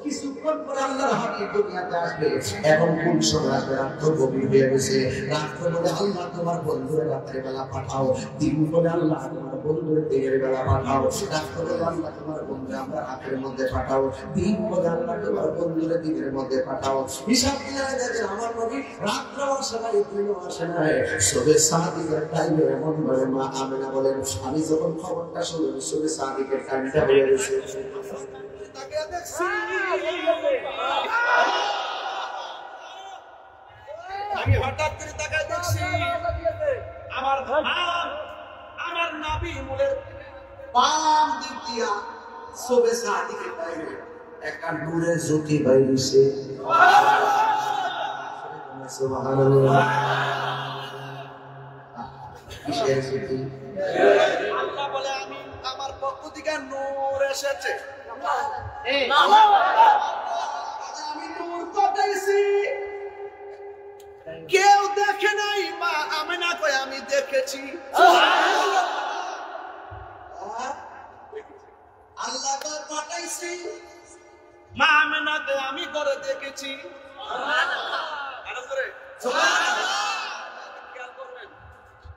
S1: কিছুক্ষণ পরে আল্লাহর হাবিব দুনিয়াতে আসবে। এখন কোন সময় আসবে? রাত্র গভীর হয়ে গেছে। রাত্রে বলে আল্লাহ তোমার বন্ধুরে রাত্রে বেলা পাঠাও, দিন বলে আল্লাহ তোমার বন্ধুরে দিনের বেলা পাঠাও, রাত্রে বলে আল্লাহ তোমার বন্ধু আমরা রাতের মধ্যে পাঠাও, দিন বলে আল্লাহ তোমার বন্ধুরে দিনের মধ্যে পাঠাও। হিসাব মিলায় দেখেন আমার নবী রাত্রেও আসে নাই, দিনও আসে নাই। সবে সাদিকের টাইমে এমন বলে মা আমিনা বলেন আমি যখন খবরটা শুনলাম সবে সাদিকের টাইমটা হয়ে গেছে।
S3: আমি হঠাৎ করে তাকায় দেখছি আমার নাবি মুলের
S1: বাম দিক দিয়া সবে সাদিকের টাইমে একটা নূরের জ্যোতি বাইরেছে। সুবহানাল্লাহ। কিসের জ্যোতি?
S3: আল্লাহ বলে আমি আমার পক্ষ থেকে নূর এসেছে, আমি নূর পাঠাইছি। কেউ দেখে নাই, মা আমিনা কয় আমি দেখেছি।
S1: আল্লাহ পাঠাইছি,
S3: মা আমিনা কয় আমি করে দেখেছি।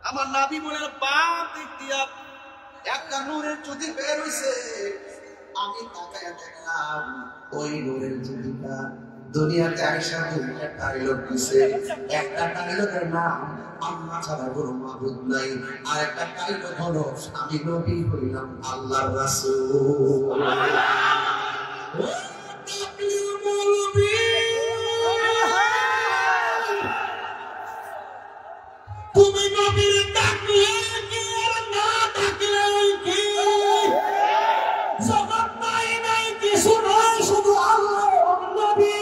S3: আমার নাবি বলেন বাম দিক দিয়া
S1: একটা নূরের জ্যোতি বের হইছে। আমি তাকায় দেখলাম ওই নূরের জ্যোতিটা দুনিয়াতে আইসা দুইটা ডায়লগ দিছে। একটা ডায়লগের নাম আল্লাহ ছাড়া কোনো মাবুদ নাই, আর একটা ডায়লগ হলো আমি নবী হইলাম আল্লাহর রাসূল। তুমি নবীর ডাকলে কি আর না ডাকলে কি? জগৎ নাই নাই কিছু নয়, শুধু আল্লাহ নবী।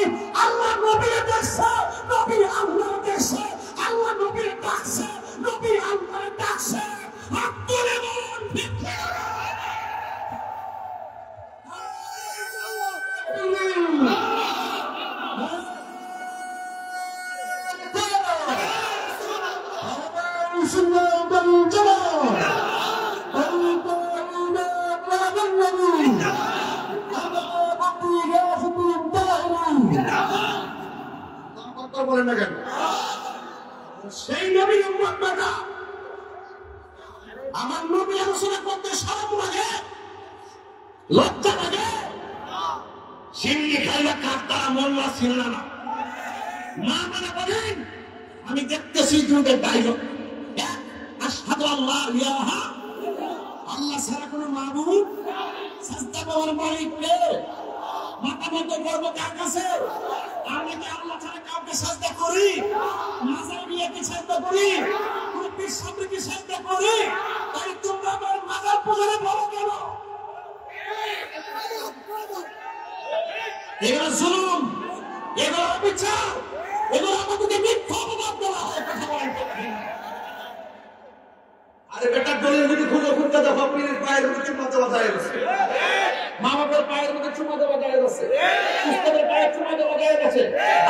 S1: আল্লাহ নবীর দেখছে, নবী আল্লাহ দেখছে, আল্লাহ নবীর ডাকছে, নবী আল্লাহ ডাকছে। হাত তুলে বলুন ঠিক না? বলেন না কেন? সেই নবী উম্মত বাঁকা আমার নবী আলোচনা করতে শরম লাগে, লজ্জা লাগে। সিন্নি খাইলে কার তারা মোল্লা ছিল না। মা মানে বলেন আমি দেখতেছি যুগের ডায়লগ, আশহাদু আল্লাহ ইলাহা আল্লাহ ছাড়া কোনো মাবুদ, সাজদা পাওয়ার মালিক কে? মাথা মত করবো কার কাছে? আমরা কি আল্লাহ ছাড়া কাউকে সাজদা করি? মাজার বিয়াকে সাজদা করি? পীর সাহেবকে সাজদা করি? তাই তোমরা আমার মাজার পূজারে বলো কেন? এগুলো জুলুম, এগুলো অবিচার, এগুলো আমাদেরকে মিথ্যা অপবাদ দেওয়া হয়। কথা বলেন আরে বেটা দলের যদি খুঁজে খুঁজতে দেখো পীরের পায়ের মধ্যে চুমা দেওয়া যায়, মা বাবার পায়ের মধ্যে চুমা দেওয়া যায় আছে, উস্তাদের পায়ে চুমা দেওয়া যায় আছে,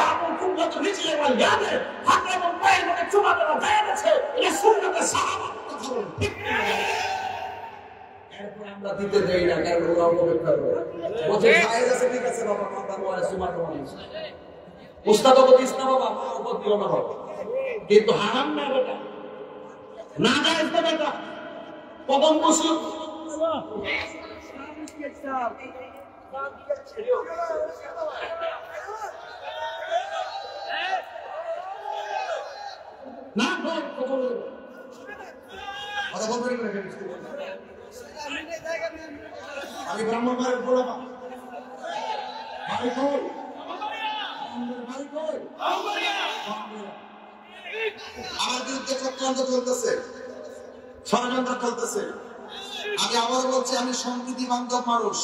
S1: আপন কুল্লা তো নিচে আমার যাবে, হাত এবং পায়ের মধ্যে চুমা দেওয়া যায় আছে, এটা সুন্নাতের সাহাবাত কথা বলেন ঠিক না? এরপর আমরা দিতে দেই না, কারণ ওরা অপেক্ষা করে বলছে জায়েজ আছে, ঠিক আছে বাবা, মাথা নোয়া চুমা দেওয়া উস্তাদ বলছিস না বাবা, মা উপর দিও না বাবা, কিন্তু হারাম না বেটা, না জায়েজ না বেটা, কদম বসুন না কথা বলবেন না, আমি ব্রাহ্মণ ভাইয়ের বললাম ভাই কই ভাই কই আমার বিরুদ্ধে চক্রান্ত চলতেছে, ষড়যন্ত্র চলতেছে। আমি আবার বলছি, আমি সম্প্রীতি বান্ধব মানুষ।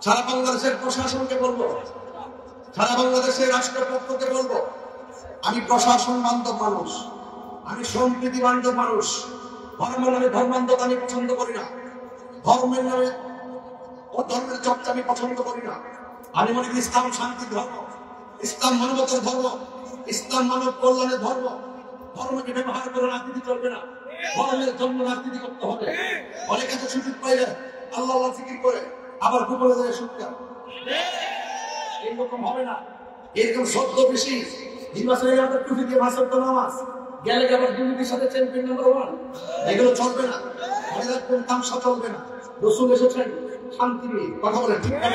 S1: সারা বাংলাদেশের প্রশাসনকে বলবো, সারা বাংলাদেশের রাষ্ট্রপক্ষকে বলবো, আমি প্রশাসন বান্ধব মানুষ, আমি সম্প্রীতি বান্ধব মানুষ। ধর্মের নামে ধর্মান্ধতা আমি পছন্দ করি না, ধর্মের নামে ও ধর্মের চর্চা আমি পছন্দ করি না। আমি মনে করি ইসলাম শান্তির ধর্ম, ইসলাম মানবতার ধর্ম, ইসলাম মানব কল্যাণের ধর্ম। ধর্মকে ব্যবহার করে রাজনীতি চলবে না, ধর্মের জন্য রাজনীতি করতে হবে। অনেক এত সুযোগ পাইলে আল্লাহ জিকির করে আবার গোপনে যায় সুখটা, এইরকম হবে না। এরকম শব্দ বেশি নির্বাচনে আমাদের টুপি দিয়ে ভাষণ তো নামাজ গেলে আবার দুর্নীতির সাথে চ্যাম্পিয়ন নাম্বার 1, এগুলো চলবে না। মনে রাখবেন তামসা চলবে না। রসুল এসেছেন শান্তি নিয়ে, কথা বলেন ঠিক না?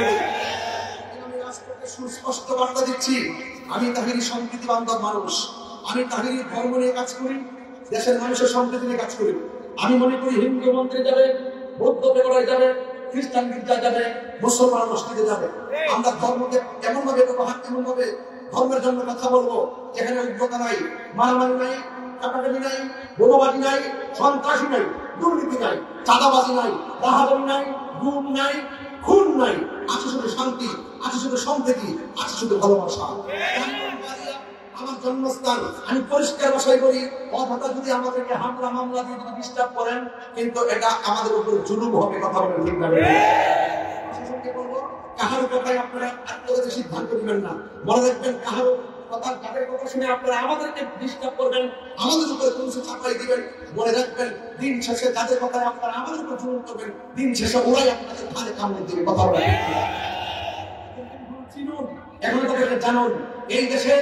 S1: আমি রাষ্ট্রকে সুস্পষ্ট বার্তা দিচ্ছি, আমি তাহিরি সম্প্রীতি বান্ধব মানুষ, আমি তাহিরি ধর্ম নিয়ে কাজ করি, দেশের মানুষের সম্প্রীতি নিয়ে কাজ করি। আমি মনে করি হিন্দু মন্দিরে যাবে, বৌদ্ধ দেবরায় যাবে, খ্রিস্টান গির্জা যাবে, মুসলমান মসজিদে যাবে। আমরা ধর্মকে এমন ভাবে ব্যবহার, এমন ভাবে ধর্মের জন্য কথা বলবো যেখানে উগ্রতা নাই, মারামারি নাই, কাটাকাটি নাই, বোমাবাজি নাই, সন্ত্রাসী নাই, দুর্নীতি নাই, চাঁদাবাজি নাই, রাহাজানি নাই, গুম নাই, খুন নাই, আছে শুধু শান্তি, আছে শুধু সম্প্রীতি, আছে শুধু ভালোবাসা। আমার জন্মস্থান, আমি পরিষ্কার ভাষায় বলি, অথবা যদি আমাদেরকে হামলা মামলা দিয়ে যদি ডিস্টার্ব করেন, কিন্তু এটা আমাদের উপরে জুলুম হবে, কথা বলেন ঠিক না? প্রশাসনকে বলবো, কাহার কথায় আপনারা আত্মগত সিদ্ধান্ত দিবেন না। মনে রাখবেন, কাহার কথা, যাদের কথা শুনে আপনারা আমাদেরকে ডিস্টার্ব করবেন, আমাদের উপরে কোনো কিছু চাপাই দিবেন, মনে রাখবেন দিন শেষে যাদের কথায় আপনারা আমাদের উপর জুলুম করবেন, দিন শেষে ওরাই আপনাদের ঘাড়ে কামড়ে দিবে, কথা বলেন। এখন তাদেরকে জানুন, এই দেশে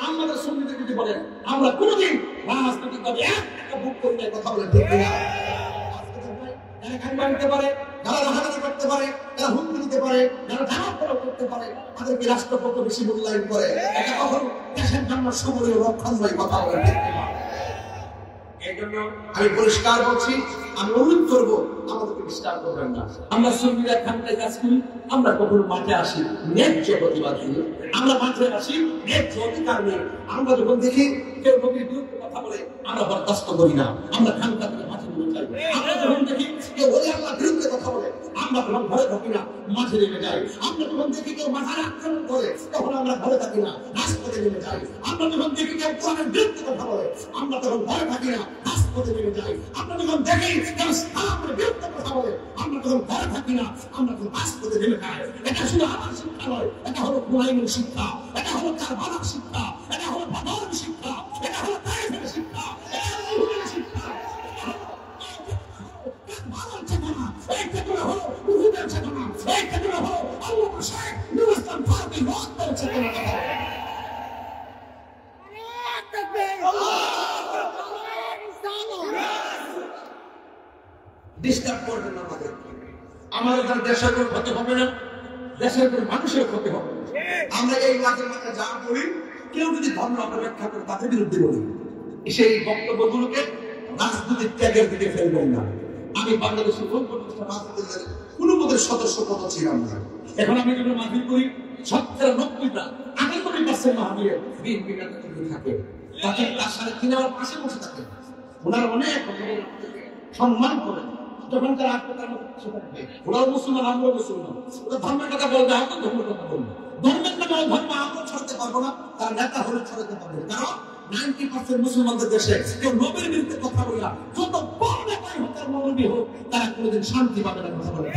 S1: আমাদের সঙ্গীতে যদি বলেন আমরা কোনোদিন রাজনৈতিক ভাবে একটা বুক করি না, কথা বলেন ঠিক না? যারা খাম্বা নিতে পারে, যারা রাহাজানি করতে পারে, যারা হুমকি দিতে পারে, যারা ধাপ করতে পারে, তাদেরকে রাষ্ট্রপক্ষ বেশি মূল্যায়ন করে। এটা কখনো দেশের জন্য সুবলীয় রক্ষণ নয়, কথা বলেন ঠিক না? এই জন্য আমি পরিষ্কার বলছি, আমি অনুরোধ করবো আমাদেরকে ডিস্টার্ব করবেন না। আমরা শ্রমিকরা খান্তায় কাজ করি, আমরা কখনো মাঠে আসি ন্যায্য প্রতিবাদ নিয়ে, আমরা মাঠে আসি ন্যায্য অধিকার নিয়ে। আমরা যখন দেখি কেউ নবীর বিরুদ্ধে কথা বলে, আমরা বরদাস্ত করি না, আমরা খান্তা থেকে মাঠে নেমে যাই। আমরা যখন দেখি কেউ ওলি আল্লাহর বিরুদ্ধে কথা বলে, আমরা তখন ঘরে থাকি না, মাঠে নেমে যাই। আমরা যখন দেখি কেউ মাথার আক্রমণ করে, তখন আমরা ঘরে থাকি না, রাজপথে নেমে যাই। আমরা যখন দেখি কেউ কোরআনের বিরুদ্ধে কথা বলে, আমরা তখন ঘরে থাকি না, রাজপথে নেমে যাই। আমরা যখন দেখি কেউ ইসলামের বিরুদ্ধে কথা বলে, আমরা তখন ঘরে থাকি না, আমরা তখন রাজপথে নেমে যাই। এটা শুধু আমার শিক্ষা নয়, এটা হলো হুমায়ুনের শিক্ষা, এটা হলো কারবালার শিক্ষা, এটা হলো বদরের শিক্ষা, এটা হলো তায়েফের শিক্ষা, এটা হলো উহুদের শিক্ষা। ভালোর চেতনা, এই চেতনা হলো উহুদের চেতনা, এই চেতনা হলো আল্লামা শেখ নূর ইসলাম ফারুকীর রক্তের চেতনা। ডিস্টার্ব করবেন না আমাদের, আমাদের দেশের কোনো ক্ষতি হবে না, দেশের কোনো মানুষের ক্ষতি হবে না। আমরা এই মাঝে মাঝে যা বলি, কেউ যদি ধর্ম অপব্যাখ্যা করে তাদের বিরুদ্ধে বলি, সেই বক্তব্যগুলোকে রাজনৈতিক ত্যাগের দিকে ফেলবেন না। আমি বাংলাদেশের কোন পদের সদস্য পদ ছিলাম না, এখন আমি যখন মাহফিল করি 90টা 98% মাহফিলে বিএনপি নেতাকর্মী থাকে, তাকে তার সাথে তিনি আমার পাশে বসে থাকেন, ওনারা অনেক সম্মান করেন। যখন তারা আত্মতার মতো বসে থাকবে, ওরাও মুসলমান, আমরাও মুসলমান, ওরা ধর্মের কথা বলবে, আমরা ধর্মের কথা বলবো। ধর্মের নামে ধর্ম আমরা ছড়াতে পারবো না, তার নেতা হলে ছড়াতে পারবে। কারণ 90% মুসলমানদের দেশে কেউ নবীর বিরুদ্ধে কথা বললা, যত বড় নেতাই হোক, তার মৌলবী হোক, তারা কোনোদিন শান্তি পাবে না, কথা বলে।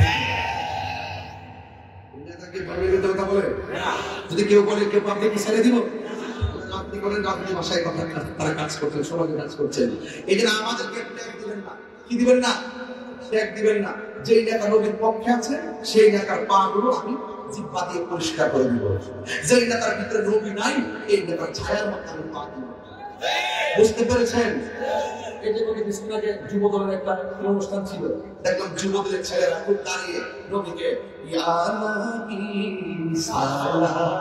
S1: কি ভাবে কথা বলে? যদি কেউ বলে কেউ আপনাকে ছেড়ে দিব, আপনি বলেন আপনি ভাষায় কথা তারা কাজ করছেন, সমাজে কাজ করছেন। এই জন্য আমাদেরকে ট্যাগ দিবেন না। কি দিবেন না? ট্যাগ দিবেন না। যেই নেতা নবীর পক্ষে আছে সেই নেতার পা গুলো আমি জিহ্বা দিয়ে পরিষ্কার করে দিব। যেই নেতার ভিতরে নবী নাই এই নেতার ছায়ার মধ্যে আমি পা দিব। বুঝতে পেরেছেন? এই যে নবী কিছুদিন আগে যুব দলের একটা অনুষ্ঠান ছিল, দেখলাম যুবকদের ছেলেরা খুব দাঁড়িয়ে নবীকে ইয়া নবী সালাম,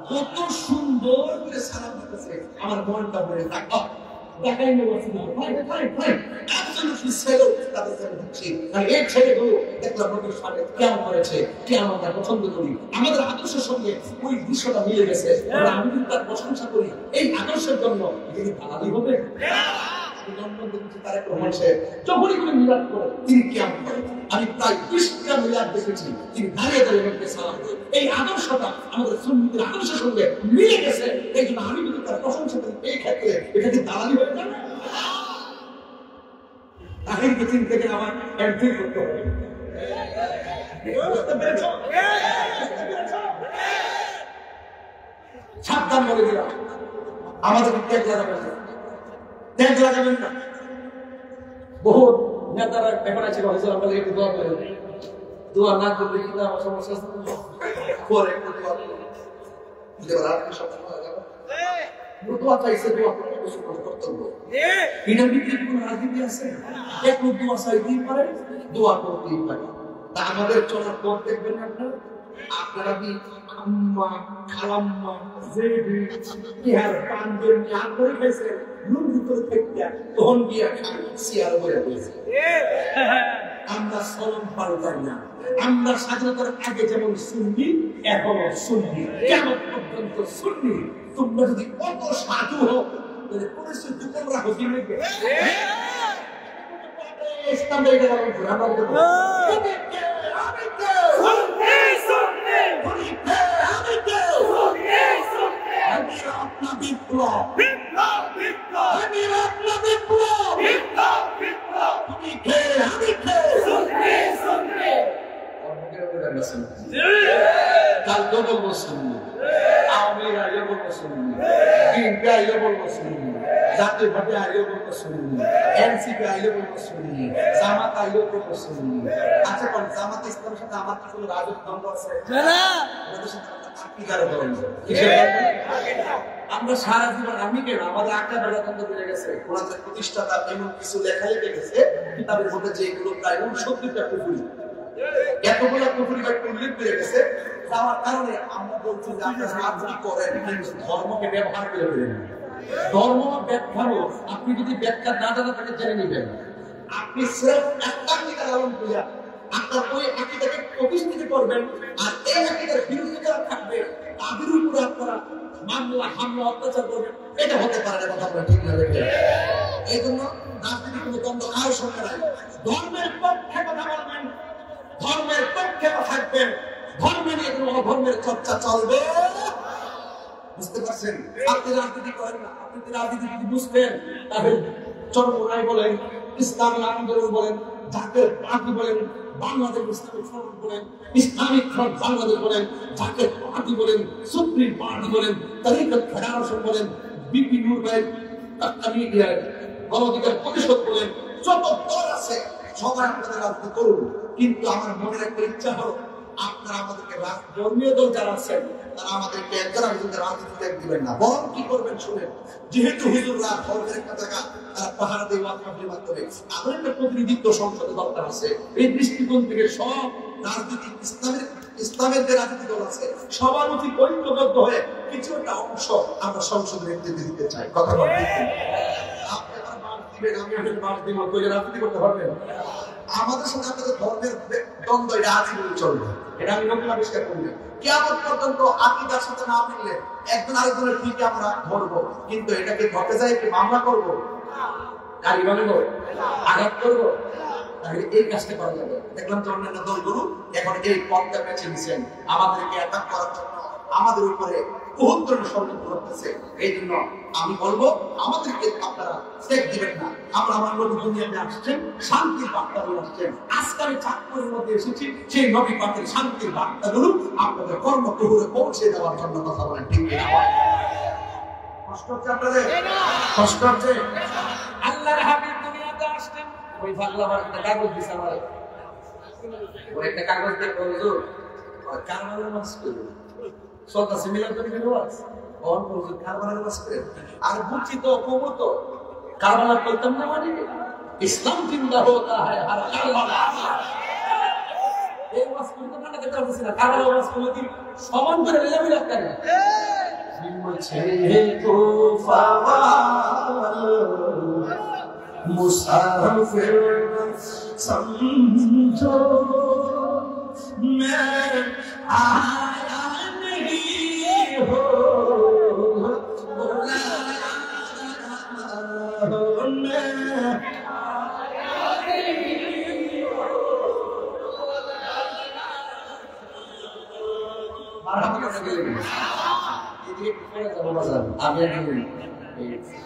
S1: কত সুন্দর করে সালাম দিতেছে। আমার মনটা ভরে থাকতো। দেখাই নেবো এই ছেলেগুলো দেখলাম নবীর সামনে কেমন করেছে, কেমন আমরা পছন্দ করি, আমাদের আদর্শের সঙ্গে ওই দৃশ্যটা মিলে গেছে। আমি কিন্তু তার প্রশংসা করি এই আদর্শের জন্য। তিনি দালালি হবে আমি প্রায় 20টা মিলাদ দেখেছি তিনি দাঁড়িয়ে দাঁড়িয়ে লোককে সালাম দেন। এই আদর্শটা আমাদের সুন্নিদের আদর্শের সঙ্গে মিলে গেছে। এই জন্য আমি যদি তার প্রশংসা করি এই ক্ষেত্রে এটা কি দালালি হয়ে যাবে? তাহিরকে চিনতে গেলে আমার এন্ট্রি করতে হবে। সাবধান বলে দিলাম, আমাদের ট্যাগ লাগাবেন না, ট্যাগ লাগাবেন না। বহু নেতারা ব্যাপার ছিল আমাদের একটু দোয়া করে, দোয়া না করলে কিন্তু আমার সমস্যা পরে একটু দোয়া করে দোয়া চাইছে, দোয়া করতে কর্তব্য। এটার ভিতরে কোনো রাজনীতি আছে? এক লোক দোয়া চাইতেই পারে, দোয়া করতেই পারে। তা আমাদের চলার পথ দেখবেন আপনারা, আপনারা কি আম্মা খালাম্মা জেডি ইহার পাঞ্জের নিয়ে করে খাইছে লুঙ্গি করে খেতে তখন গিয়া সিয়ার বইয়া বলছে। আমরা সলম পাল্টাই না। আমরা স্বাধীনতার আগে যেমন সুন্নি এখনো সুন্নি, কেমন পর্যন্ত সুন্নি। তোমরা যদি কত সাধু হোক তাহলে পরিস্থিতি দুর্বল রাখো কি নেবে ইসলামের এটা বলবো আমরা বলবো আমি কে সুন্নি সুন্নি আমি কে আমি কে সুন্নি সুন্নি আমি আপনার বিপ্লব বিপ্লব বিপ্লব আমি আপনার বিপ্লব বিপ্লব বিপ্লব আমি কে সুন্নি সুন্নি কাল তো বলবো সুন্নি, আমি আইলে বলবো সুন্নি, বিএনপি আইলে বলবো সুন্নি, জাতীয় পার্টি আইলে বলবো সুন্নি, এনসিপি আইলে বলবো সুন্নি, জামাত আইলে বলবো সুন্নি। আচ্ছা কোন জামাত ইসলামের সাথে আমার কি কোনো রাজত্ব দ্বন্দ্ব আছে? আমরা সারা জীবন আমি কেন আমাদের আটটা বেলা দ্বন্দ্ব বেড়ে গেছে। কোরআনের প্রতিষ্ঠাতা এমন কিছু লেখা লিখে গেছে কিতাবের মধ্যে যেগুলো প্রায় 69টা কুফরি, এতগুলো কুফরি উল্লেখ করে গেছে। যাওয়ার কারণে আমরা বলছি যে আপনারা রাজনীতি করেন কিন্তু ধর্মকে ব্যবহার করে ফেলেন। ধর্ম ব্যাখ্যা আপনি যদি ব্যাখ্যা না জানা তাকে জেনে নেবেন। আপনি সির্ফ একটা আকীদা লালন করে আপনার ওই আকীদাকে প্রতিষ্ঠিত করবেন, আর এই আকীদার বিরুদ্ধে যারা থাকবে তাদের উপরে আপনারা মামলা হামলা অত্যাচার করবেন। এটা হতে পারে না, কথা বলা ঠিক না। দেখে এই জন্য রাজনীতি কোনো দ্বন্দ্ব কারোর সঙ্গে নাই। ধর্মের পক্ষে কথা বলবেন, ধর্মের পক্ষে থাকবেন, ধর্ম নিয়ে কোনো অধর্মের চর্চা চলবে। বুঝতে পারছেন? আপনি রাজনীতি করেন না, আপনি রাজনীতি যদি বুঝতেন তাহলে চরমোনাই বলেন, ইসলামী আন্দোলন বলেন, জাতীয় পার্টি বলেন, বাংলাদেশ ইসলামিক ফ্রন্ট বলেন, ইসলামিক ফ্রন্ট বাংলাদেশ বলেন, জাতীয় পার্টি বলেন, সুপ্রিম পার্টি বলেন, তরিকত ফেডারেশন বলেন, বিপি নূর ভাই গণঅধিকার পরিষদ বলেন, যত দল আছে সবাই আপনাদের রাজনীতি করুন। কিন্তু আমার মনের একটা ইচ্ছা হলো আপনারা আমাদেরকে ধর্মীয় দল যারা আছেন তারা আমাদেরকে একজন আরেকজনকে রাজনীতিতে দিবেন না, বরং কি করবেন শুনেন। যেহেতু হুজুররা ধর্মের একটা জায়গা তারা পাহাড় দিয়ে মাধ্যমে আমার একটা প্রতিনিধিত্ব সংসদে দরকার আছে। এই দৃষ্টিকোণ থেকে সব রাজনীতি ইসলামের যে রাজনীতি দল আছে সবার অতি ঐক্যবদ্ধ হয়ে কিছু একটা অংশ আমরা সংসদে নেতৃত্ব দিতে চাই। কথা বলতে আপনি আমার মাঠ দিবেন, আমি আপনার মাঠ দিব, রাজনীতি করতে পারবেন। আমাদের সাথে আপনাদের ধর্মের দ্বন্দ্ব এটা আজীবন চলবে, এটা আমি নতুন আবিষ্কার করি না। কিয়ামত পর্যন্ত আকীদার সাথে না মিললে একজন আরেকজনের ঠিক আমরা ধরবো, কিন্তু এটাকে ধরতে যাই কি মামলা করবো, গাড়ি ভাঙবো, আঘাত করবো, তাহলে এই কাজটা করা যাবে। দেখলাম যে অন্যান্য দলগুলো এখন এই পথটা বেছে নিছেন আমাদেরকে অ্যাটাক করার জন্য, আমাদের উপরে বহুত্তর ষড়যন্ত্র করতেছে। এই জন্য আমি বলবো আমাদেরকে আপনারা স্টেপ দিবেন না। আমরা আমার নবী দুনিয়াতে আসছেন, শান্তির বার্তা নিয়ে আসছেন। আজকে আমি চাঁদপুরের মধ্যে এসেছি সেই নবী পাকের শান্তির বার্তাগুলো আপনাদের কর্মপ্রহুরে পৌঁছে দেওয়ার জন্য। কথা বলেন ঠিক কিনা? কষ্ট হচ্ছে আপনাদের? কষ্ট হচ্ছে? আল্লাহর হাবিব দুনিয়াতে আসছেন, ওই পাগলা একটা কাগজ দিছে আমারে, ওই একটা কাগজ দিয়ে বলছো কারবালার মাস করবে সদা সিমিলার করে দিল আছে অন বলছো কারবালার মাস করে। আর বুঝছি তো কবো তো কারবালা করতাম না, মানে ইসলাম জিন্দা হতা হয় আর কারবালা এই মাস করতে না দেখতে পাচ্ছি না। কারবালা মাস কোনদিন সমান করে লেলামি রাখতে না। मुझे तो मुसाफिर समझो, मैं आया नहीं हो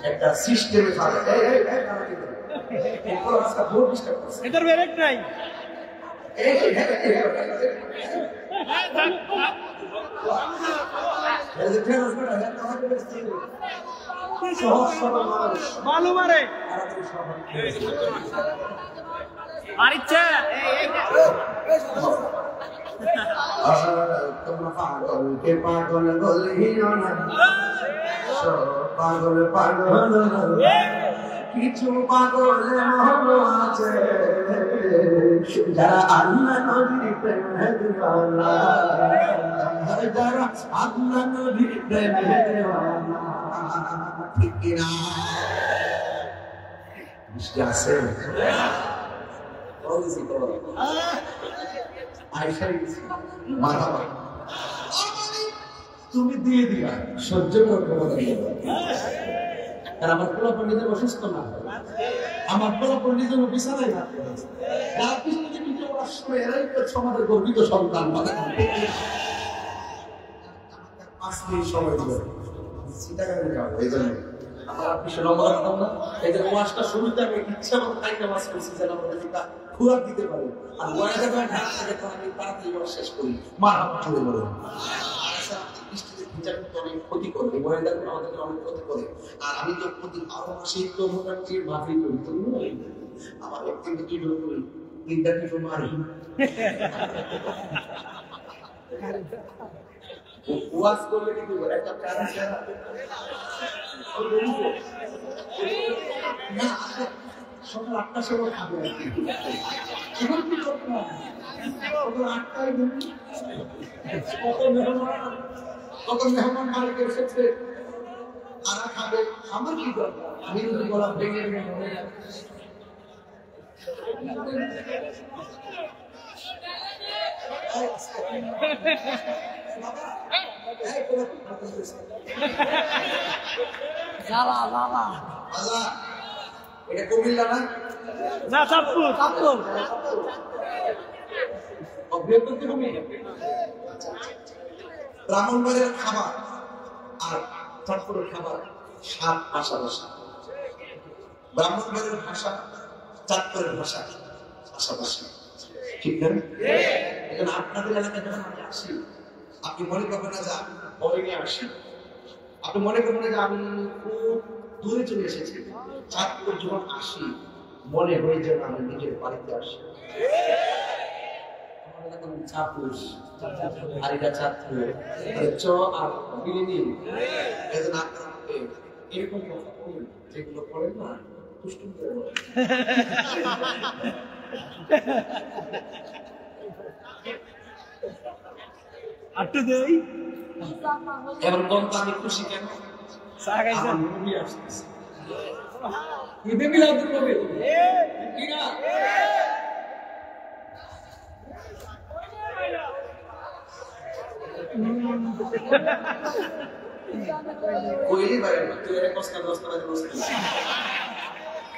S1: একটা সিস্টেমে থাকে।
S2: এটার ব্রেক নাই। মালু মারে মারিচ্ছে।
S1: তোমরা পাগলকে পাগল বলিও না, পাগল পাগল কিছু পাগল মন আছে যারা আল্লাহ নবীর প্রেমে দিওয়ানা, যারা আল্লাহ নবীর প্রেমে দিওয়ানা। ঠিক কিনা? বুঝতে আছে? তুমি দিয়ে দিবা সহ্য করতে আমার পোলাপন নিজের অসুস্থ না, আমার পোলাপন নিজের বিছানায় না, সমাজের গর্বিত সন্তান। 5 মিনিট সময় দিল চিটাগাঙ্গে যাবো, এই জন্য আমার আপনি নম্বর রাখতাম না। এই যে ওয়াশটা শুরুতে আমি ইচ্ছা মতো টাইমটা ওয়াশ করছি যেন আমাদের খুরাক দিতে পারি। আর ওয়াশটা যখন ঢাকা থেকে তো আমি তাড়াতাড়ি ওয়াশ শেষ করি, মার হাত চলে বলে বৃষ্টিতে ভিজা কিন্তু অনেক ক্ষতি করে, ওয়েদার আমাদেরকে অনেক ক্ষতি করে। আর আমি তো প্রতি 12 মাসে তো মোটামুটি মাফি করি, তো আমার একদিন কি করি, তিনটা কিছু মারি। ওয়াশ করলে কিন্তু একটা কারণ না সকাল 8টার সময় খাবে, এখন কি করতে হবে? সকাল 8টায় কত মেহমান বাড়িতে এসেছে, তারা খাবে, আমার কি দরকার? আমি যদি গলা ভেঙে ভেঙে এটা কুমিল্লা না?
S2: না, চাঁদপুর। চাঁদপুর
S1: ব্রাহ্মণবাড়ির খাবার আর চাঁদপুরের খাবার স্বাদ পাশাপাশি। ব্রাহ্মণবাড়ির ভাষা চাঁদপুরের ভাষা পাশাপাশি, ঠিক না? এখন আপনাদের এলাকায় যখন আমি আসি, আপনি মনে করবেন না যে আমি বই নিয়ে আসি, আপনি মনে করবেন না যে আমি খুব দূরে চলে এসেছি। চাঁদপুর যখন আসি মনে হয় যেন আমি নিজের বাড়িতে আসি। আর এটা চাঁদপুর চ আর বিলিনি, এরকম যেগুলো পড়ে না পুষ্টি করে
S2: আটটু দেই।
S1: এবার বলতো আমি খুশি কেন? আমার নবী আসতেছে, ঈদে মিলাদুন নবী, ঠিক না? কইলি ভাই তুই এর কষ্ট বাজে বসে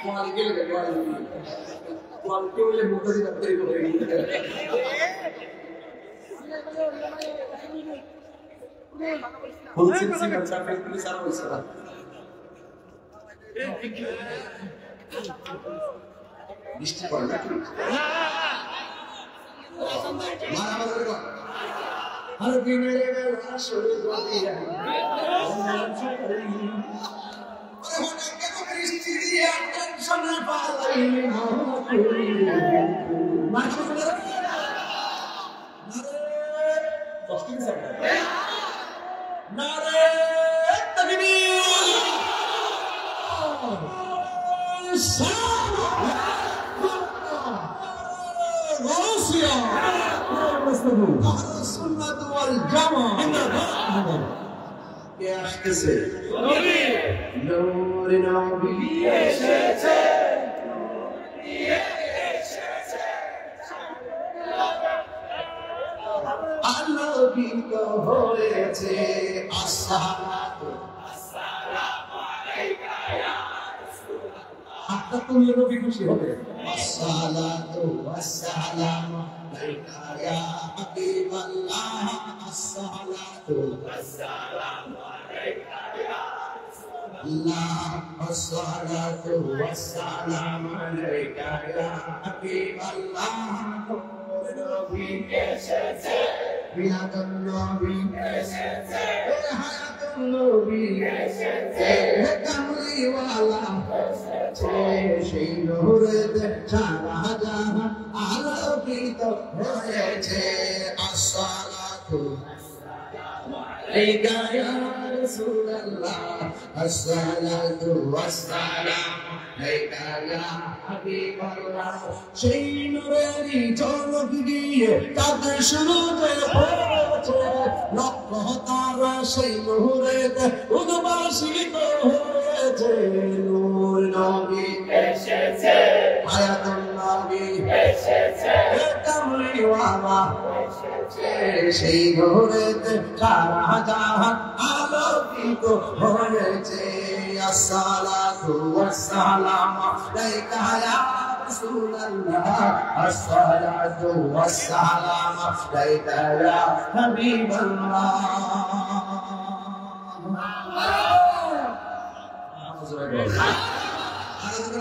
S1: কোয়ালি গেলে কোয়ালি হলে মুখে দিতে তৈরি করে বলছেন সিঙ্গেল চাপে পুলিশ আর হইছে না বৃষ্টি পড়ে না মারা আমাদের কর আর দিনের বেলা শুরু করে অনেক বৃষ্টি দিয়ে টেনশনে পালাই নারে তাকবীর রোসিয়া সুন্নাত ওয়াল জামাআহ কে আসতেছে নবী নূর নবী এসেছে আলোকিত হয়েছে আসসালাতু আলাইকা ইয়া রাসূলুল্লাহ আপনি তুমি নবী খুশি হবে আসসালাতু ওয়াসসালামু আলাইকা ইয়া হাবিবাল্লাহ আসসালাতু ওয়াসসালামু আলাইকা ইয়া রাসূলুল্লাহ আসসালাতু ওয়াসসালামু আলাইকা ইয়া হাবিবাল্লাহ নবী এসেছে মিলাদুন নবী এসেছে হায়াতুন নবী এসেছে কামলিওয়ালা এসেছে সেই নূরে সারা জাহান আলোকিত হয়েছে আসসালাতু আলাইকা ইয়া রাসূলুল্লাহ আসসালাতু ওয়াসসালামু আলাইকা ইয়া হাবিবাল্লাহ সেই নূরেরই ঝলক দিয়ে তাদের শুরুতে হয়েছে লক্ষ তারা সেই নূরেতে উদ্ভাসিত হয়েছে নূর নবী এসেছে হায়াতুন নবী এসেছে কামলিওয়ালা এসেছে সেই নূরেতে সারা জাহান আলোকিত হয়েছে আসসালাতু ওয়াসসালামু আলাইকা ইয়া রাসূলুল্লাহ আসসালাতু ওয়াসসালামু আলাইকা ইয়া হাবিবাল্লাহ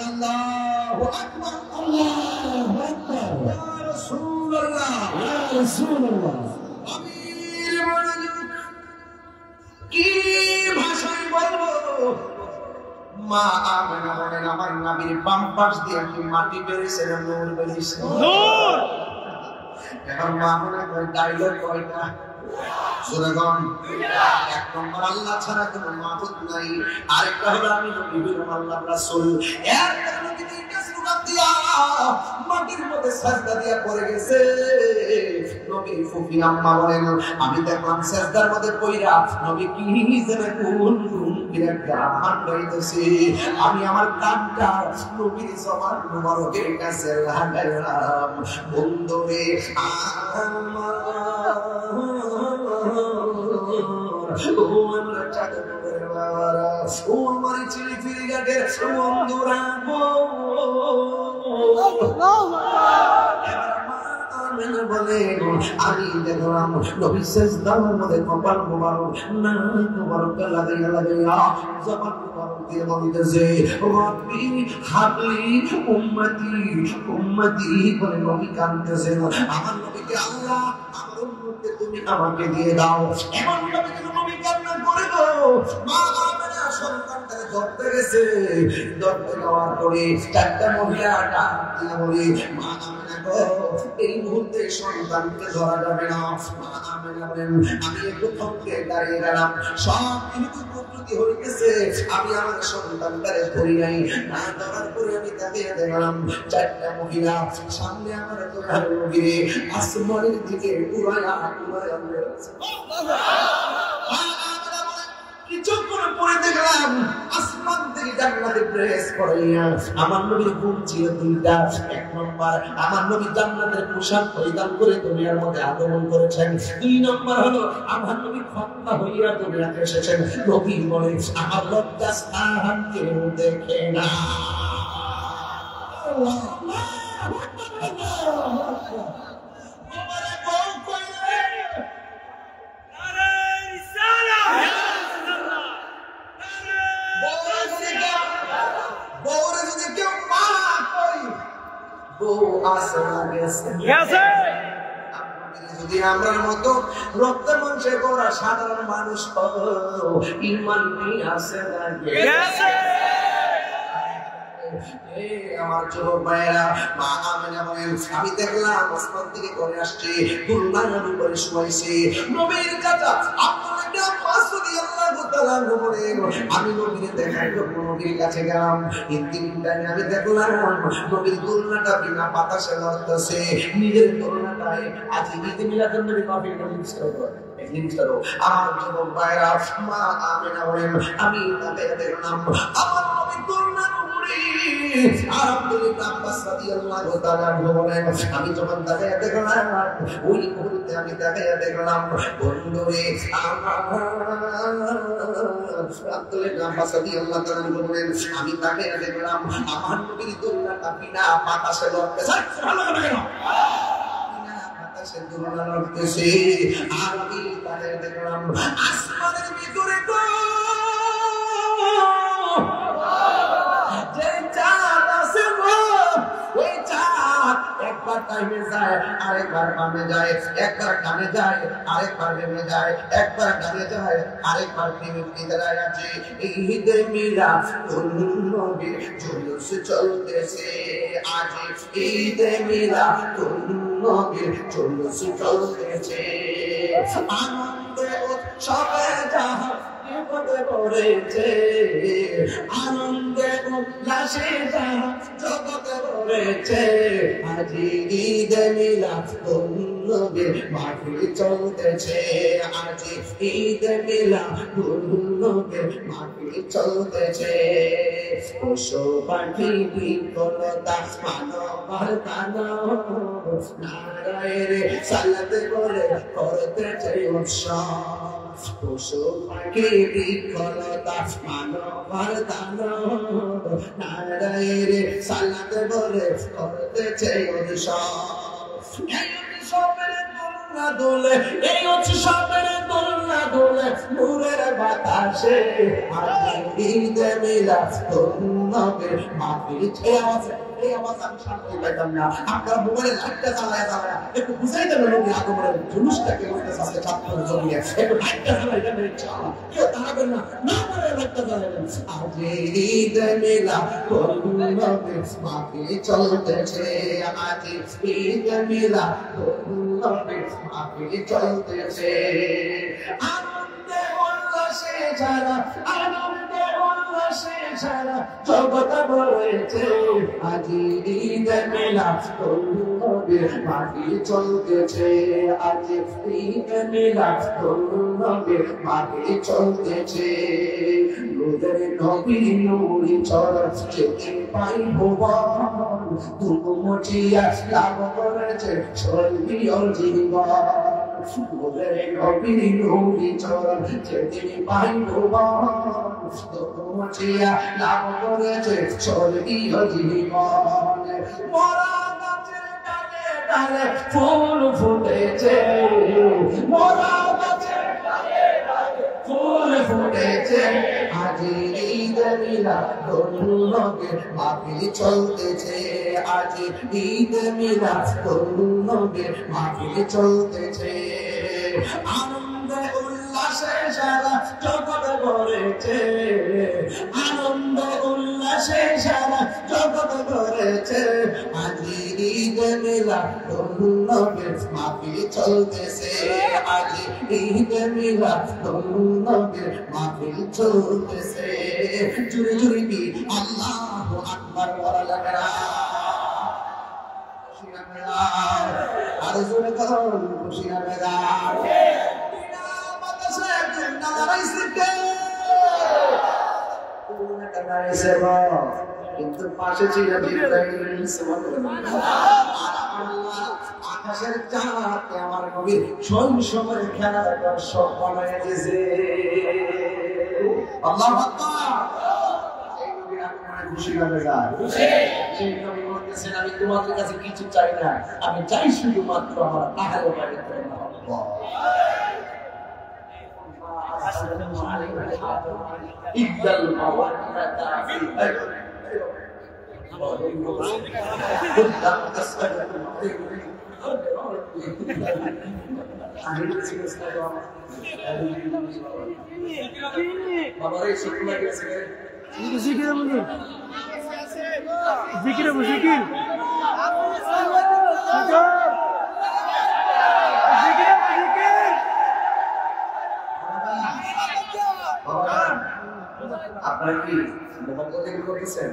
S1: আল্লাহু আকবার আল্লাহু আকবার ইয়া রাসূলুল্লাহ ইয়া রাসূলুল্লাহ আমির মনোযোগ কি ভাষায় বলবো মা আমেনা বলেন আমার নবীর বাম পাশ দিয়ে কি মাটি বেরিয়েছে না নূর বেরিয়েছে নূর এখন মা আমেনা কই ডায়লগ কয়টা সুরাগণ এক নম্বর আল্লাহ ছাড়া কোনো মাবুদ নাই আরেকটা হলো আমি নবী আল্লাহর রাসূল এর কারণে তিনটা সুরাত দিয়া মাটির মধ্যে সাজদা দিয়া পড়ে গেছে নবী ফুফি আম্মা বলেন আমি দেখলাম সাজদার মধ্যে পইরা নবী কি যেন কোন বিরাট গান গাইতেছে আমি আমার কানটা নবীর জবান মুবারকের কাছে লাগাইলাম বন্ধুরে আমার ও আমার চাঁদের বাবারা ও আমার চিলি ফিরি গাটের বন্ধুরা বলে আমি দেখলাম নবী সাজদার মধ্যে কপাল মুবারক না মুবারক লাগাইয়া লাগাইয়া জবান মুবারক দিয়ে বলতেছে রব্বি হাবলি উম্মতি উম্মতি বলে নবী কাঁদতেছে আমার নবীকে আল্লাহ আমার উম্মতকে তুমি আমাকে দিয়ে দাও এমন নবীকে নবী কান্না করে দাও মা আমেনা সন্তানটাকে ধরতে গেছে ধরতে যাওয়ার পরে চারটা মহিলা ডাক দিয়ে বলে মা আমেনা গো এই মুহূর্তে সন্তানকে ধরা যাবে না মা আমেনা বলেন আমি একটু থমকে দাঁড়িয়ে গেলাম সব কিন্তু প্রকৃতি হইতেছে আমি আমার সন্তানটারে ধরি নাই না ধরার পরে আমি তাকিয়ে দেখলাম চারটা মহিলা সামনে আমার দোকান গিয়ে আসমানের দিকে উড়াইয়া কিছুক্ষণ পরে দেখলাম আসমান থেকে জান্নাতে প্রেস করাইয়া আমার নবীর গুণ ছিল দুইটা এক নম্বর আমার নবী জান্নাতের পোশাক পরিধান করে দুনিয়ার মধ্যে আগমন করেছেন দুই নম্বর হলো আমার নবী খন্তা হইয়া দুনিয়াতে এসেছেন নবী বলে আমার লজ্জা স্থান কেউ দেখে না যদি আমরা মতো রক্ত মাংসে গড়া সাধারণ মানুষ ইমান নিয়ে আসে আমার যুবক ভাইয়েরা, মা আমেনা বলেন আমি দেখলাম আসমান থেকে করে আসছে দুর্নামের উপরে শুয়েছে নবীর চাচা আব্দুল্লাহ ইবনে আব্বাস রাদিয়াল্লাহু তাআলা বলেন আমি নবীকে দেখার জন্য নবীর কাছে গেলাম। ইন্তিমটাই আমি দেখলাম নবীর দুর্নাটা বিনা বাতাসে লড়তেছে, নিজের দুর্নাটাই আজ ঈদ মিলাদুন নবী মাহফিল মিস করব। আমার যুবক ভাইয়েরা, মা আমেনা বলেন আমি তাকে দেখলাম আমার নবীর দুর্নার আমি যখন তাকাইয়া দেখলাম ওই মুহূর্তে আমি তাকাইয়া দেখলাম বন্ধুরে আমি তাকাইয়া দেখলাম আমার নবীর দুর্নাটা বিনা বাতাসে লড়তেছে, আর আমি তাকাইয়া দেখলাম আসমানের ভিতরে একবার টাইমে যায় আরেকবার বামে যায়, একবার ডানে যায় আরেকবার বেমে যায়, একবার ডানে যায় আরেকবার নিদারায় আছে। ঈদে মিলাদুন নবী জুলুস চলতেছে আজ, ঈদে মিলাদুন নবী জুলুস চলতেছে আনন্দে উৎসবে জাহান করেছে, আনন্দে উল্লাসে জগতে করেছে আজ ঈদে মিলাদুন নবী মাহফিল চলতেছে, আজ ঈদে মিলাদুন নবী মাহফিল চলতেছে। পশু পাখি বিকলতা মানবার কানন নারায়ের সালাত করে করতেছে উৎসব, পশু পাখি বিকলতা মানবার কানন নারায়ের সালাত করে করতেছে উৎসব। এই উৎসবের দোলনা দোলে, এই উৎসবের দোলনা দোলে নূরের বাতাসে আজ ঈদে মিলাদুন নবী মাহফিল চলতেছে। এই আওয়াজ আমি শান্তি পাইতাম না, আপনারা মোবাইলে লাইটটা জ্বালায় একটু বুঝাই দেন নবী আগমনের জুলুসটাকে বলতেছে আজকে ছাত্রদের জমিয়ে একটু লাইটটা জ্বালাই দেন ইনশাআল্লাহ, কেউ দাঁড়াবেন না, না করে লাইটটা জ্বালাবেন। আজ ঈদে মিলাদুন নবী মাহফিল চলতেছে, আজ ঈদে মিলাদুন নবী মাহফিল চলতেছে আনন্দে উল্লাসে যারা, আনন্দে উল্লাসে যারা জগৎ রয়েছে আজ ঈদে মিলাদুন নবী মাহফিল চলতেছে, আজ ঈদে মিলাদুন নবী মাহফিল চলতেছে। নূরের নবী নূরি চরণ যেতে পাই ভুবন, ধুমু মচিয়া লাভ করেছে স্বর্গীয় জীবন। নূরের নবী নূরি চরণ যেতে পাই ভুবন, ধুমু মচিয়া লাভ করেছে স্বর্গীয় জীবন। মরা গাছের ডালে ডালে ফুল ফুটেছে, মরা গাছের ডালে ডালে ফুল ফুটেছে আজ ঈদে মিলাদুন নবী মাহফিল চলতেছে, আজ ঈদে মিলাদুন নবী মাহফিল চলতেছে আনন্দে উল্লাসে সারা জগৎ ভরেছে, আনন্দে উল্লাসে সারা জগৎ ভরেছে আজ ঈদে মিলাদুন নবী মাহফিল চলতেছে, আজ ঈদে মিলাদুন নবী মাহফিল চলতেছে। জুড়ে জুড়ে কি আল্লাহু আকবার বলা লাগে না, খুশি হবে না, আর জোরে করুন খুশি হবে না। বিনা বাতাসে দুনিয়া দাঁড়াইছে কে, দুনিয়া দাঁড়াইছে কিন্তু পাশে ছিল জিবরাইল সুবহানাল্লাহ। আল্লাহ আকাশের চাঁদকে আমার নবীর শৈশবের খেলার দর্শক বানায় দিয়েছে। আল্লাহু আকবার। এই নবীর আগমনে খুশি লাগে না, সেই নবী বলতেছেন আমি তোমাদের কাছে কিছু চাই না, আমি চাই শুধুমাত্র আমার আহলে বাড়িতে মহব্বত। ইদ্দাল মাওয়াদাতা ফিল বাবারে শুক্র লাগিয়েছে
S2: জিকির বলুন জিকির বলুন জিকির
S1: আপনারা কি মোহাম্মদ করতেছেন?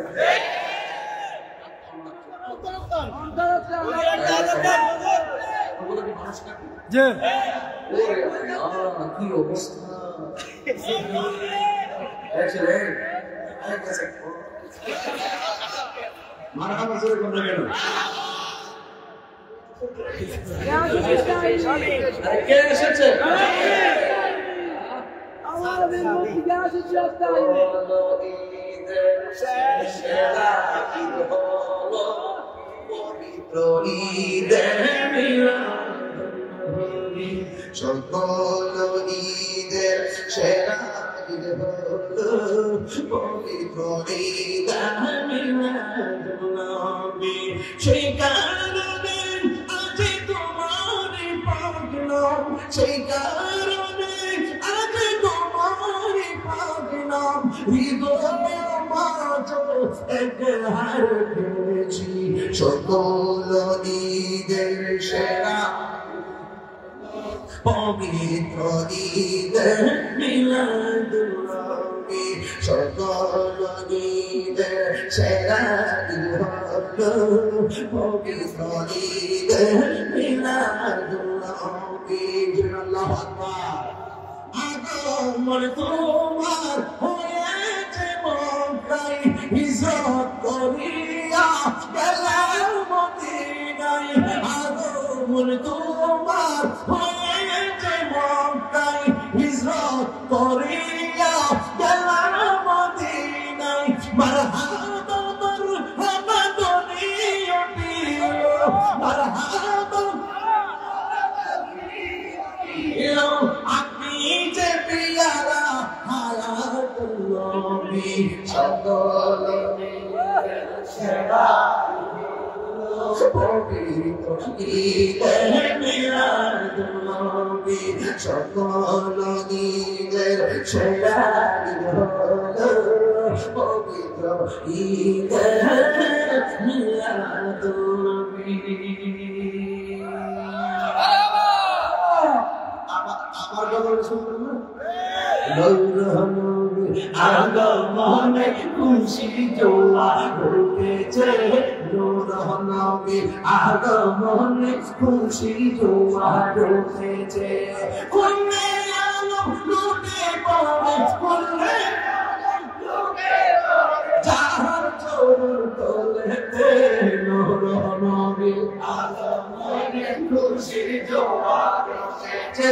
S1: কি অবস্থা মারহাবা জোরে করতে গেল কে এসেছে? পবিত্র ঈদের সকল ঈদের সেরা ঈদ হলো পবিত্র ঈদের মিলাদুন্নবী। সেই কারণে আজ তোমার পাগলাম, সেই কারণে আজ তোমার পাগলাম। হৃদয়ে মাঝ এক হার পেয়েছি সকল ঈদের সেরা পবিত্র ঈদের মিলাদুন্নবী। সকল ঈদের সেরা ঈদ হলো পবিত্র ঈদের মিলাদুন্নবী। আল্লাহু আকবার। আগমন তোমার হয়েছে মক্কায়, হিজরত করিয়া গেলাম মদিনায়। আগমন তোমার হয়েছে মক্কায়, হিজরত করিয়া গেলাম মদিনায়। মারহাবা মারহাবা দুনিয়া দিল, মারহাবা আপনি যে পিয়ারা হায়াতুল্লাহি সকল সেরা পবিত্র ঈদের মিলাদুন্নবী। সকল ঈদের সেরা ঈদ হলো পবিত্র ঈদের মিলাদুন্নবী। আমার গল্প শুনবেন না? আগমনে খুশি জোয়ার উঠেছে, নূরনবী আগমনে খুশি জোয়ার উঠেছে। কুল্লে আলম লুটে পড়ে, কুল্লে যাহার চরণ তলেতে নূরনবী আগমনে খুশি জোয়ার উঠেছে,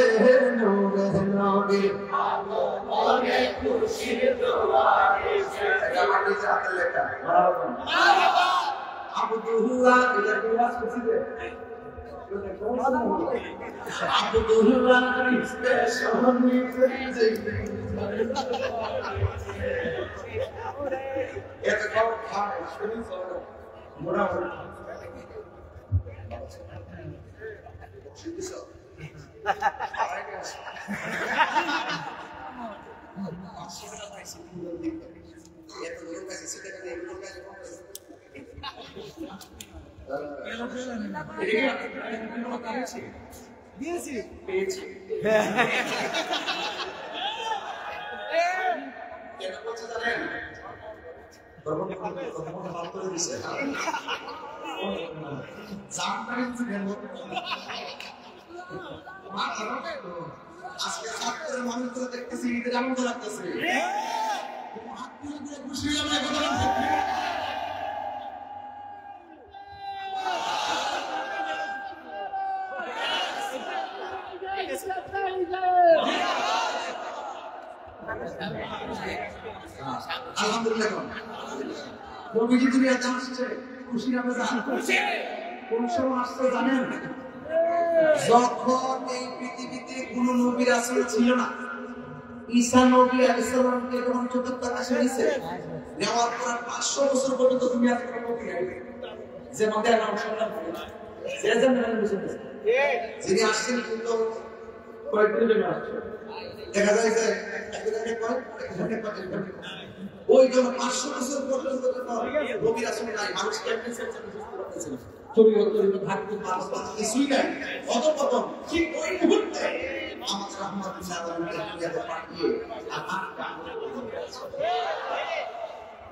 S1: নূরনবী আগমনে খুশি জোয়ার উঠেছে। আমাদের জাতে লেখা মারহাবা আব্দুল্লাহ এটা কি ওয়াজ করছিলেন? আব্দুল্লাহ স্টেশন নিতে এটা কম খায় শুনি চলো মোটামুটি
S2: দিয়েছি
S1: পেয়েছি কেন বলছে জানেন? আজকে ছাত্রের মানুষগুলো দেখতেছি ঈদের আনন্দ লাগতেছে। খুশি আমরা আলহামদুলিল্লাহ। নবীজি দুনিয়াতে আসছে, খুশি না বেজার? কোন সময় আসছে জানেন? যখন এই পৃথিবীতে কোন নবী রাসূল ছিল না। ঈসা নবী আলাইহিস সালামকে যখন চতুর্থ আকাশে নিছে, নেওয়ার পর 500 বছর পর্যন্ত দুনিয়াতে কোনো নবী নাই যে নবীর নাম শুনলাম যে জানেন বুঝছেন যিনি আসছেন কিন্তু কয়েকদিন জন্য আসছেন দেখা যায় যে একজনকে কয় ওই জন্য 500 বছর পর্যন্ত নবী রাসূল নাই মানুষ কেমনে চলছে বুঝতে পারতেছেন শরীয়ত ভাগ্য মানুষ কিছুই নাই অতঃপতন ঠিক ওই মুহূর্তে আমাদের রাহমাতুল্লাহ আলাইহি দুনিয়াতে পাঠিয়ে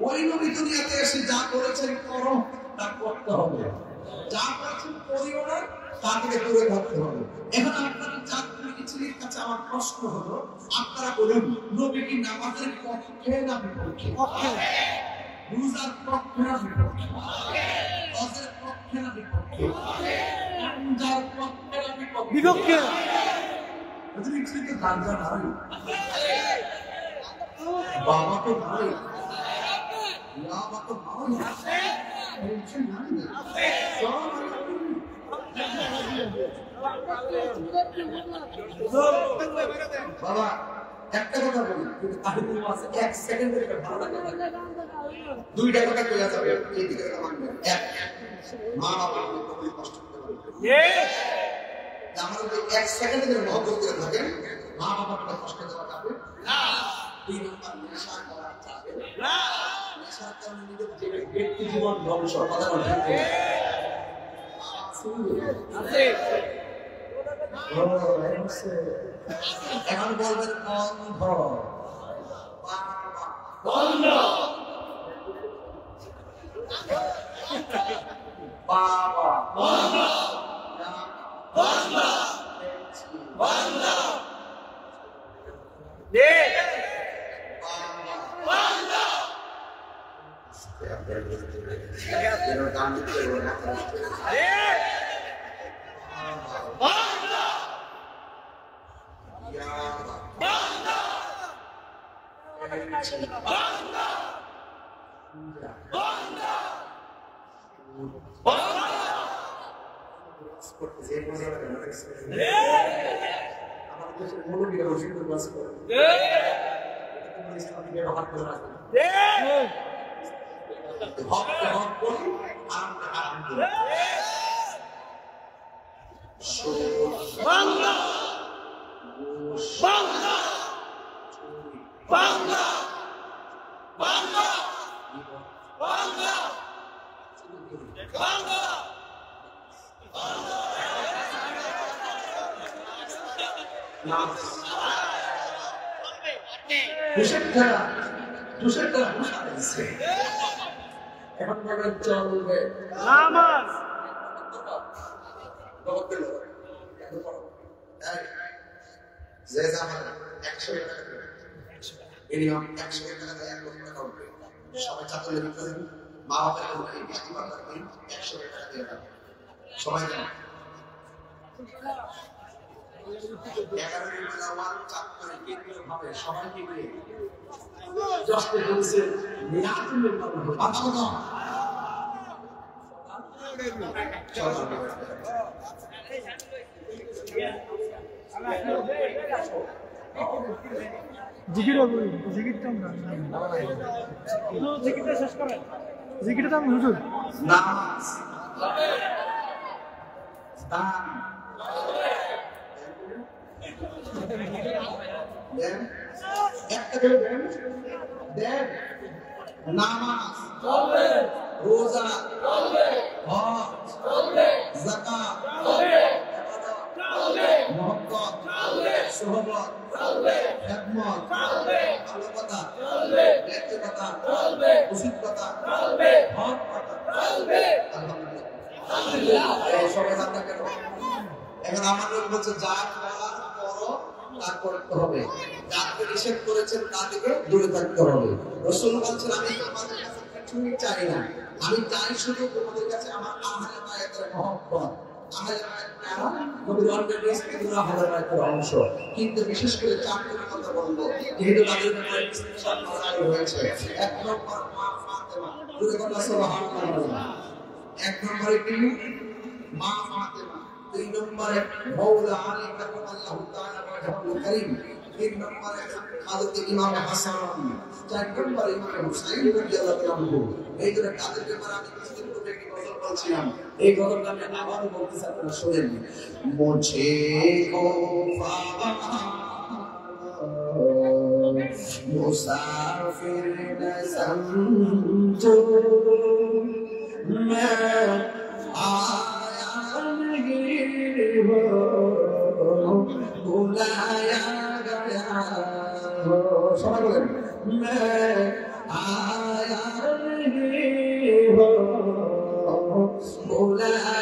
S1: ওই নবী দুনিয়াতে এসে যা করেছেন করো তা করতে হবে যা করেছেন করিও না তা থেকে দূরে থাকতে হবে এখন আপনারা জাতীয় ছেলের কাছে আমার প্রশ্ন হলো আপনারা বলুন নবী কি নামাজের পক্ষে না বিপক্ষে রোজার পক্ষে না বিপক্ষে হজের পক্ষে না বিপক্ষে রোজার পক্ষে না বিপক্ষে যদি ছেলেকে গাঞ্জা নাই বাবা তো নাই বাবা তো নাই টেনশন নাই বাবা একটা কথা বলি কিন্তু তাহিদুল মাসে 1 সেকেন্ডের ভালো লাগে দুইটা কথা কইয়া যাবে এই দিকে মানবে এক মা বাবা কত কষ্ট করে আমরা যদি 1 সেকেন্ডের মহব্বত করে থাকেন মা বাবাকে কষ্ট দেওয়া যাবে না দুই নম্বর নেশা করা যাবে না নেশার কারণে নিজের ব্যক্তি জীবন ধ্বংস কথা বলতে আছে এখন বলবেন বন্ধ বন্ধ বাবা বন্ধ বন্ধ বন্ধ দে বন্ধ এর গান দিতে বলা চলবে নামাজ যে জামাত 100 টাকা মিনিমাম 100 টাকা দেয় 1 লক্ষ টাকা উঠবে সবাই চাকরি করতে মা বাবার কাছে এই বৃষ্টি বাদ করে 100 টাকা দিয়ে দাও সবাই জানো 11 দিন আমার চাকরি কেন্দ্র ভাবে সবাইকে নিয়ে জস্ট বলছে নিয়াতুল মানব 500 টাকা
S2: জিকিরটা শেষ করেন জিকিরটা আমি হুজুর
S1: নামাজ দান দেন একটা দেন নামাজ চলবে রোজা চলবে হজ চলবে যাকাত চলবে চলবে মুহাব্বত চলবে সুহবত চলবে খিদমত চলবে ভালোবাসা চলবে ব্যক্তিগতা চলবে উচিততা চলবে হকতা চলবে আলহামদুলিল্লাহ এই সবাই জানতে কেন এখন আমাদের বলছে যা বলার করো তা করতে হবে যাকে নিষেধ করেছেন তা থেকে দূরে থাকতে হবে রাসূল বলেছেন আমি তোমাদের কাছে কিছুই চাই না আমি চাই শুধু তোমাদের কাছে আমার আহলে বায়াতের মহব্বত আহলে বায়াত কারা নবীর অন্যান্য স্ত্রীরা আহলে বায়াতের অংশ কিন্তু বিশেষ করে চারটির কথা বলবো যেহেতু তাদের ব্যাপারে ইসলাম লড়াই হয়েছে এক নম্বর মা ফাতেমা দূরে কথা সুবহানাল্লাহ এক নম্বরে কি মা ফাতেমা দুই নম্বরে মাওলা আলী কারামাল্লাহু তাআলা ওয়াজহুল কারীম তিন নম্বরে হযরত ইমাম হাসান, চার নম্বরে ইমাম হুসাইন রাদিয়াল্লাহু আনহু। এই দুটো কাদের ব্যাপারে আমি কিছুদিন পূর্বে একটি গজল বলছিলাম, এই গজলটা আমি আবারও বলতেছি, আপনারা শোনেন। মুঝে কো मुसाफिर न समझो, मैं आया नहीं हो, बुलाया गया हो। सबाई बोलें, मैं आया नहीं हो, बुलाया